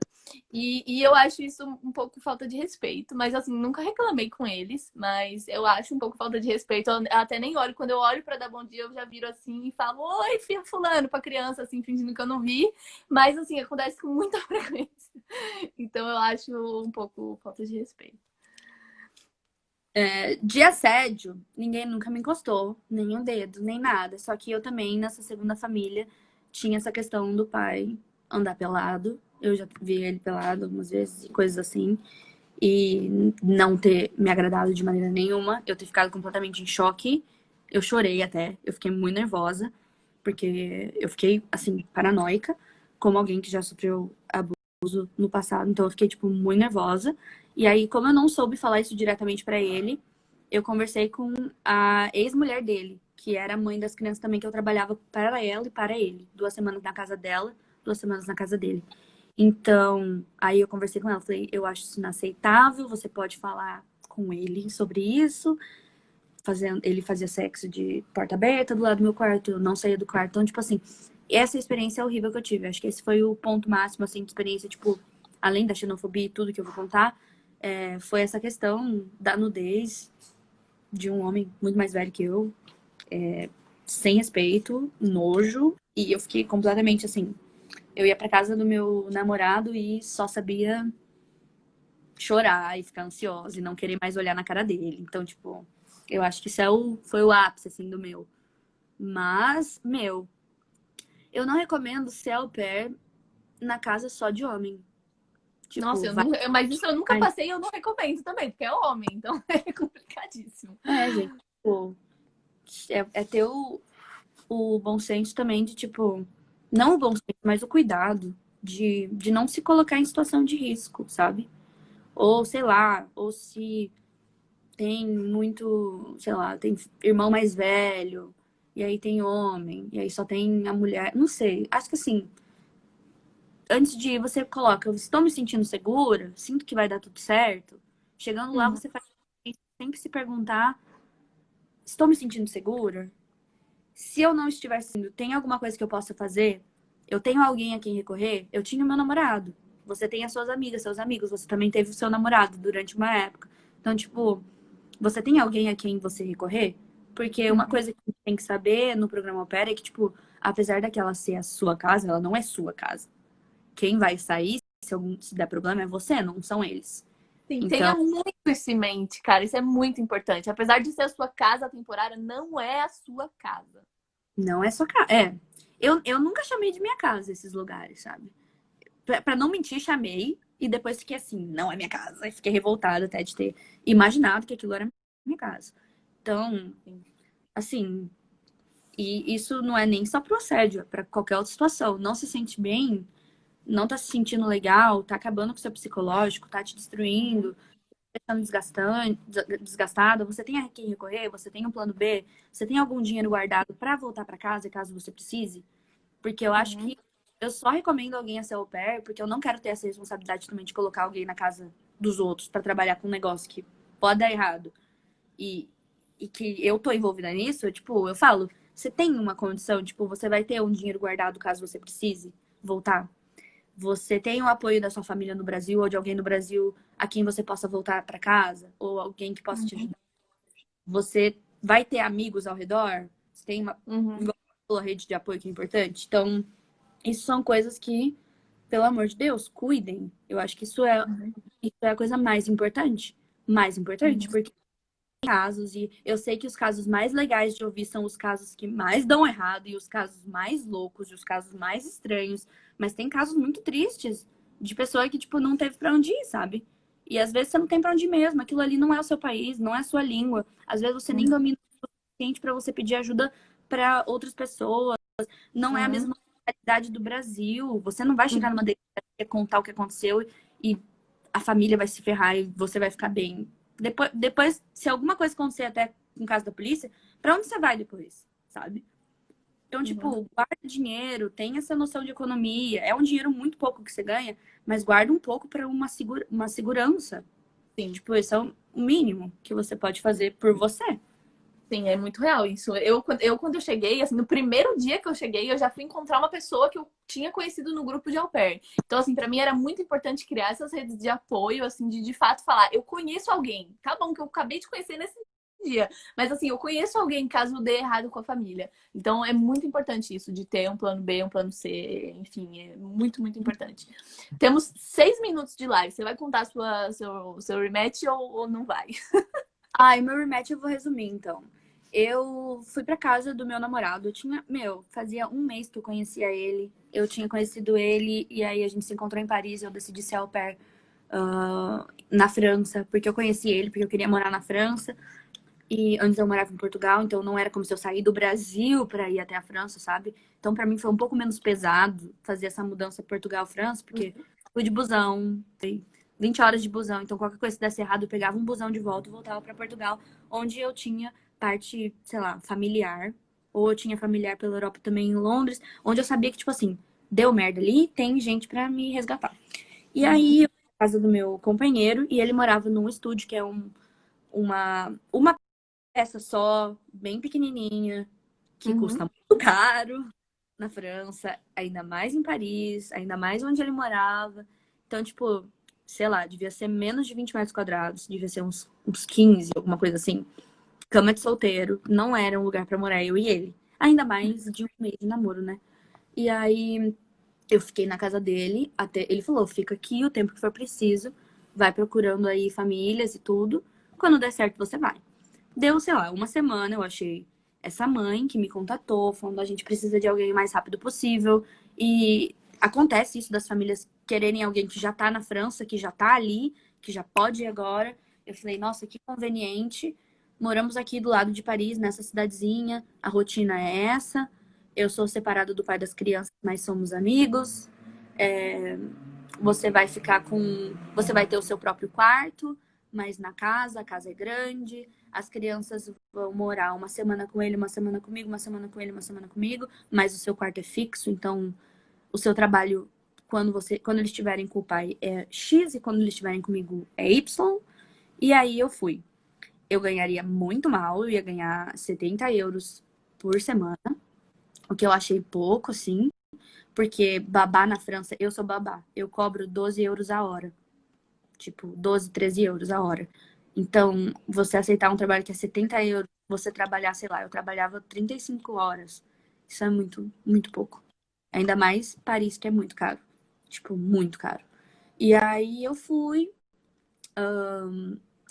E eu acho isso um pouco falta de respeito. Mas, assim, nunca reclamei com eles. Mas eu acho um pouco falta de respeito. Eu até nem olho. Quando eu olho para dar bom dia, eu já viro assim e falo: Oi, filha fulano, pra criança, assim, fingindo que eu não vi. Mas, assim, acontece com muita frequência. Então, eu acho um pouco falta de respeito. De assédio, ninguém nunca me encostou, nem um dedo, nem nada. Só que eu também, nessa segunda família, tinha essa questão do pai andar pelado. Eu já vi ele pelado algumas vezes, coisas assim. E não ter me agradado de maneira nenhuma. Eu ter ficado completamente em choque. Eu chorei até, eu fiquei muito nervosa, porque eu fiquei, assim, paranoica, como alguém que já sofreu abuso no passado, então eu fiquei, tipo, muito nervosa. E aí, como eu não soube falar isso diretamente pra ele, eu conversei com a ex-mulher dele, que era a mãe das crianças também, que eu trabalhava para ela e para ele. 2 semanas na casa dela, 2 semanas na casa dele. Então, aí eu conversei com ela, falei, eu acho isso inaceitável, você pode falar com ele sobre isso. Ele fazia sexo de porta aberta do lado do meu quarto, eu não saía do quarto. Então, tipo assim, essa experiência é horrível que eu tive. Acho que esse foi o ponto máximo, assim, de experiência, tipo, além da xenofobia e tudo que eu vou contar, foi essa questão da nudez de um homem muito mais velho que eu, sem respeito, nojo, e eu fiquei completamente assim. Eu ia pra casa do meu namorado e só sabia chorar e ficar ansiosa e não querer mais olhar na cara dele. Então, tipo, eu acho que isso foi o ápice, assim, do meu. Mas, meu, eu não recomendo ser au pair na casa só de homem. Nossa, Tipo, vai. mas isso eu nunca passei e eu não recomendo também, porque é homem, então é complicadíssimo. Gente, tipo, é ter o bom senso também de, tipo, não o bom senso, mas o cuidado de não se colocar em situação de risco, sabe? Ou, sei lá, ou se tem muito, sei lá, tem irmão mais velho, e aí tem homem, e aí só tem a mulher. Não sei. Acho que assim, antes de ir, você coloca, eu estou me sentindo segura, sinto que vai dar tudo certo. Chegando lá, Uhum. você faz sempre se perguntar, estou me sentindo segura? Se eu não estiver sentindo, tem alguma coisa que eu possa fazer? Eu tenho alguém a quem recorrer? Eu tinha o meu namorado. Você tem as suas amigas, seus amigos, você também teve o seu namorado durante uma época. Então, tipo, você tem alguém a quem você recorrer? Porque uma Uhum. coisa que você tem que saber no programa Opera é que, tipo, apesar daquela ser a sua casa, ela não é sua casa. Quem vai sair, se der problema, é você, não são eles. Sim, tenha Então, muito isso em mente, cara. Isso é muito importante. Apesar de ser a sua casa temporária, não é a sua casa. não é sua casa. É. Eu nunca chamei de minha casa esses lugares, sabe? Pra não mentir, chamei. E depois fiquei assim, não é minha casa. E fiquei revoltada até de ter imaginado que aquilo era minha casa. Então, Sim. assim, e isso não é nem só pro assédio, é pra qualquer outra situação. Não se sente bem, não tá se sentindo legal, tá acabando com o seu psicológico, tá te destruindo, tá desgastando, desgastada, você tem a quem recorrer, você tem um plano B, você tem algum dinheiro guardado pra voltar pra casa caso você precise? Porque eu acho Uhum. que eu só recomendo alguém a ser au pair, porque eu não quero ter essa responsabilidade também de colocar alguém na casa dos outros pra trabalhar com um negócio que pode dar errado. E, e que eu tô envolvida nisso, tipo, eu falo, você tem uma condição, tipo, você vai ter um dinheiro guardado caso você precise voltar. Você tem o apoio da sua família no Brasil ou de alguém no Brasil a quem você possa voltar pra casa ou alguém que possa te Uhum. ajudar. Você vai ter amigos ao redor. Você tem Uhum. uma rede de apoio que é importante. Então, isso são coisas que, pelo amor de Deus, cuidem. Eu acho que Uhum. isso é a coisa mais importante. Mais importante, Uhum. porque tem casos, e eu sei que os casos mais legais de ouvir são os casos que mais dão errado, e os casos mais loucos, e os casos mais estranhos. Mas tem casos muito tristes de pessoa que, tipo, não teve pra onde ir, sabe? E às vezes você não tem pra onde ir mesmo. Aquilo ali não é o seu país, não é a sua língua. Às vezes você nem domina o suficiente pra você pedir ajuda pra outras pessoas. Não é a Uhum. mesma realidade do Brasil. Você não vai chegar Uhum. numa delegacia e contar o que aconteceu e a família vai se ferrar e você vai ficar bem. Depois, se alguma coisa acontecer até no caso da polícia, pra onde você vai depois, sabe? Então, Uhum. tipo, guarda dinheiro, tem essa noção de economia. É um dinheiro muito pouco que você ganha, mas guarda um pouco para uma segurança. Sim. Tipo, esse é o mínimo que você pode fazer por você. Sim, é muito real isso. Quando eu cheguei, assim, no primeiro dia que eu cheguei, eu já fui encontrar uma pessoa que eu tinha conhecido no grupo de au pair. Então, assim, pra mim era muito importante criar essas redes de apoio, assim, de fato falar, eu conheço alguém. Tá bom que eu acabei de conhecer nesse dia, mas assim, eu conheço alguém caso dê errado com a família. Então, é muito importante isso, de ter um plano B, um plano C, enfim, é muito, muito importante. Temos 6 minutos de live. Você vai contar seu rematch ou não vai? Ah, e meu rematch eu vou resumir, então. Eu fui pra casa do meu namorado. Eu tinha, fazia um mês que eu conhecia ele. Eu tinha conhecido ele e aí a gente se encontrou em Paris. Eu decidi ser au pair na França, porque eu conheci ele, porque eu queria morar na França. E antes eu morava em Portugal, então não era como se eu sair do Brasil para ir até a França, sabe? Então para mim foi um pouco menos pesado fazer essa mudança Portugal-França, porque fui de busão, foi 20 horas de busão, então qualquer coisa que desse errado, eu pegava um busão de volta e voltava para Portugal, onde eu tinha parte, sei lá, familiar, ou eu tinha familiar pela Europa também em Londres, onde eu sabia que tipo assim, deu merda ali, tem gente para me resgatar. E Uhum, aí, eu fui na casa do meu companheiro e ele morava num estúdio que é uma peça só, bem pequenininha, que custa uhum, muito caro na França, ainda mais em Paris, ainda mais onde ele morava. Então, tipo, sei lá, devia ser menos de 20 metros quadrados, devia ser uns 15, alguma coisa assim. Cama de solteiro, não era um lugar pra morar eu e ele. Ainda mais de um mês de namoro, né? E aí eu fiquei na casa dele, até ele falou, fica aqui o tempo que for preciso, vai procurando aí famílias e tudo. Quando der certo, você vai. Deu, sei lá, uma semana, eu achei essa mãe que me contatou, falando a gente precisa de alguém o mais rápido possível. E acontece isso das famílias quererem alguém que já tá na França, que já tá ali, que já pode ir agora. Eu falei, nossa, que conveniente. Moramos aqui do lado de Paris, nessa cidadezinha, a rotina é essa. Eu sou separado do pai das crianças, mas somos amigos. É, você vai ficar com. Você vai ter o seu próprio quarto, mas na casa, a casa é grande. As crianças vão morar uma semana com ele, uma semana comigo, uma semana com ele, uma semana comigo, mas o seu quarto é fixo, então o seu trabalho, quando eles estiverem com o pai, é X e quando eles estiverem comigo é Y. E aí eu fui. Eu ganharia muito mal, eu ia ganhar 70 euros por semana, o que eu achei pouco, assim, porque babá na França, eu sou babá, eu cobro 12 euros a hora. Tipo, 12, 13 euros a hora. Então, você aceitar um trabalho que é 70 euros, você trabalhar, sei lá, eu trabalhava 35 horas. Isso é muito, muito pouco. Ainda mais Paris, que é muito caro. Tipo, muito caro. E aí eu fui,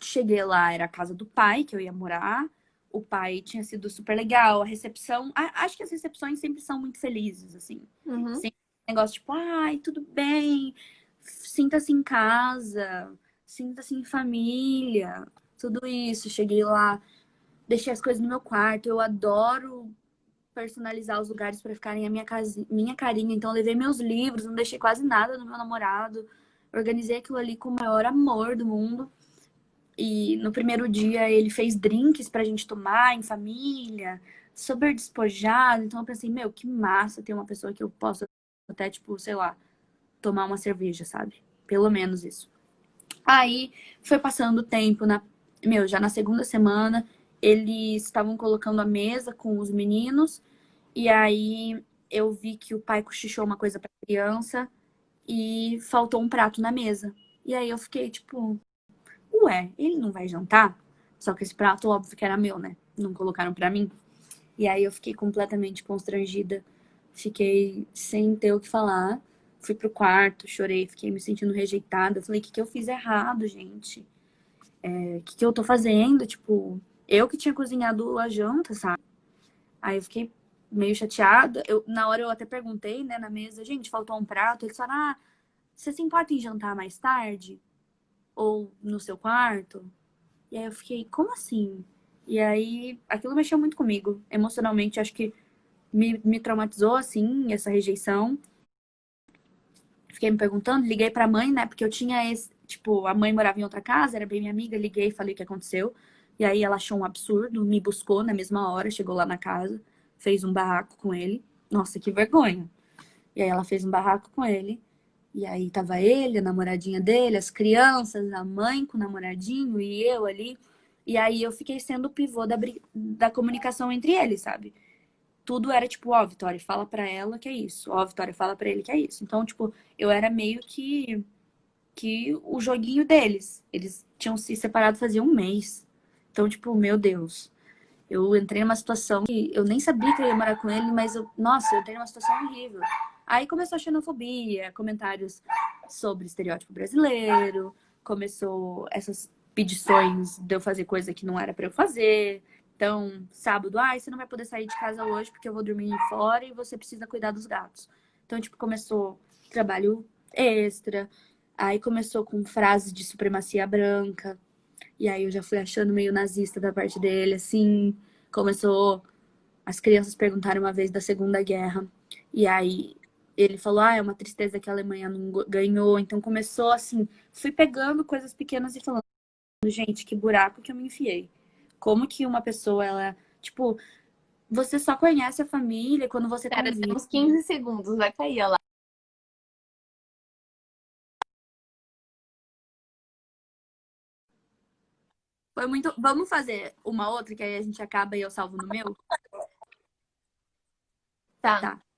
cheguei lá, era a casa do pai que eu ia morar. O pai tinha sido super legal, a recepção. Acho que as recepções sempre são muito felizes, assim. uhum. Sempre um negócio tipo, ai, tudo bem, sinta-se em casa, sinta-se em família, tudo isso. Cheguei lá, deixei as coisas no meu quarto. Eu adoro personalizar os lugares para ficarem a minha carinha. Então, eu levei meus livros, não deixei quase nada no meu namorado. Organizei aquilo ali com o maior amor do mundo. E no primeiro dia ele fez drinks pra gente tomar em família, super despojado. Então eu pensei, meu, que massa ter uma pessoa que eu possa até, tipo, sei lá, tomar uma cerveja, sabe? Pelo menos isso. Aí foi passando o tempo, já na segunda semana, eles estavam colocando a mesa com os meninos, e aí eu vi que o pai cochichou uma coisa pra criança e faltou um prato na mesa. E aí eu fiquei, tipo, ué, ele não vai jantar? Só que esse prato, óbvio que era meu, né? Não colocaram pra mim. E aí eu fiquei completamente constrangida. Fiquei sem ter o que falar. Fui pro quarto, chorei, fiquei me sentindo rejeitada. Falei, o que que eu fiz errado, gente? O que que eu tô fazendo? Tipo, eu que tinha cozinhado a janta, sabe? Aí eu fiquei meio chateada. Na hora eu até perguntei, né, na mesa, gente, faltou um prato. Eles falaram, você se importa em jantar mais tarde? Ou no seu quarto? E aí eu fiquei, como assim? E aí aquilo mexeu muito comigo, emocionalmente. Acho que me traumatizou, assim, essa rejeição. Fiquei me perguntando, liguei pra mãe, né? Porque eu tinha esse. Tipo, a mãe morava em outra casa, era bem minha amiga. Liguei e falei o que aconteceu. E aí ela achou um absurdo, me buscou na mesma hora, chegou lá na casa, fez um barraco com ele. Nossa, que vergonha. E aí ela fez um barraco com ele. E aí tava ele, a namoradinha dele, as crianças, a mãe com o namoradinho e eu ali. E aí eu fiquei sendo o pivô da comunicação entre eles, sabe? Tudo era tipo, ó, Vitória, fala pra ela que é isso. Ó, Vitória, fala pra ele que é isso. Então, tipo, eu era meio que o joguinho deles. Eles tinham se separado fazia um mês. Então, tipo, meu Deus. Eu entrei numa situação que eu nem sabia que eu ia morar com ele, mas nossa, eu entrei numa situação horrível. Aí começou a xenofobia, comentários sobre estereótipo brasileiro, começou essas pedições de eu fazer coisa que não era pra eu fazer. Então, sábado, você não vai poder sair de casa hoje porque eu vou dormir fora e você precisa cuidar dos gatos. Então, tipo, começou trabalho extra, aí começou com frases de supremacia branca. E aí eu já fui achando meio nazista da parte dele, assim. Começou. As crianças perguntaram uma vez da Segunda Guerra. E aí ele falou: ah, é uma tristeza que a Alemanha não ganhou. Então começou assim. Fui pegando coisas pequenas e falando: gente, que buraco que eu me enfiei. Como que uma pessoa, ela. Tipo, você só conhece a família quando você Pera, convive. temos 15 segundos, vai cair, ó lá. Foi muito. Vamos fazer uma outra que aí a gente acaba e eu salvo no meu? Tá. Tá.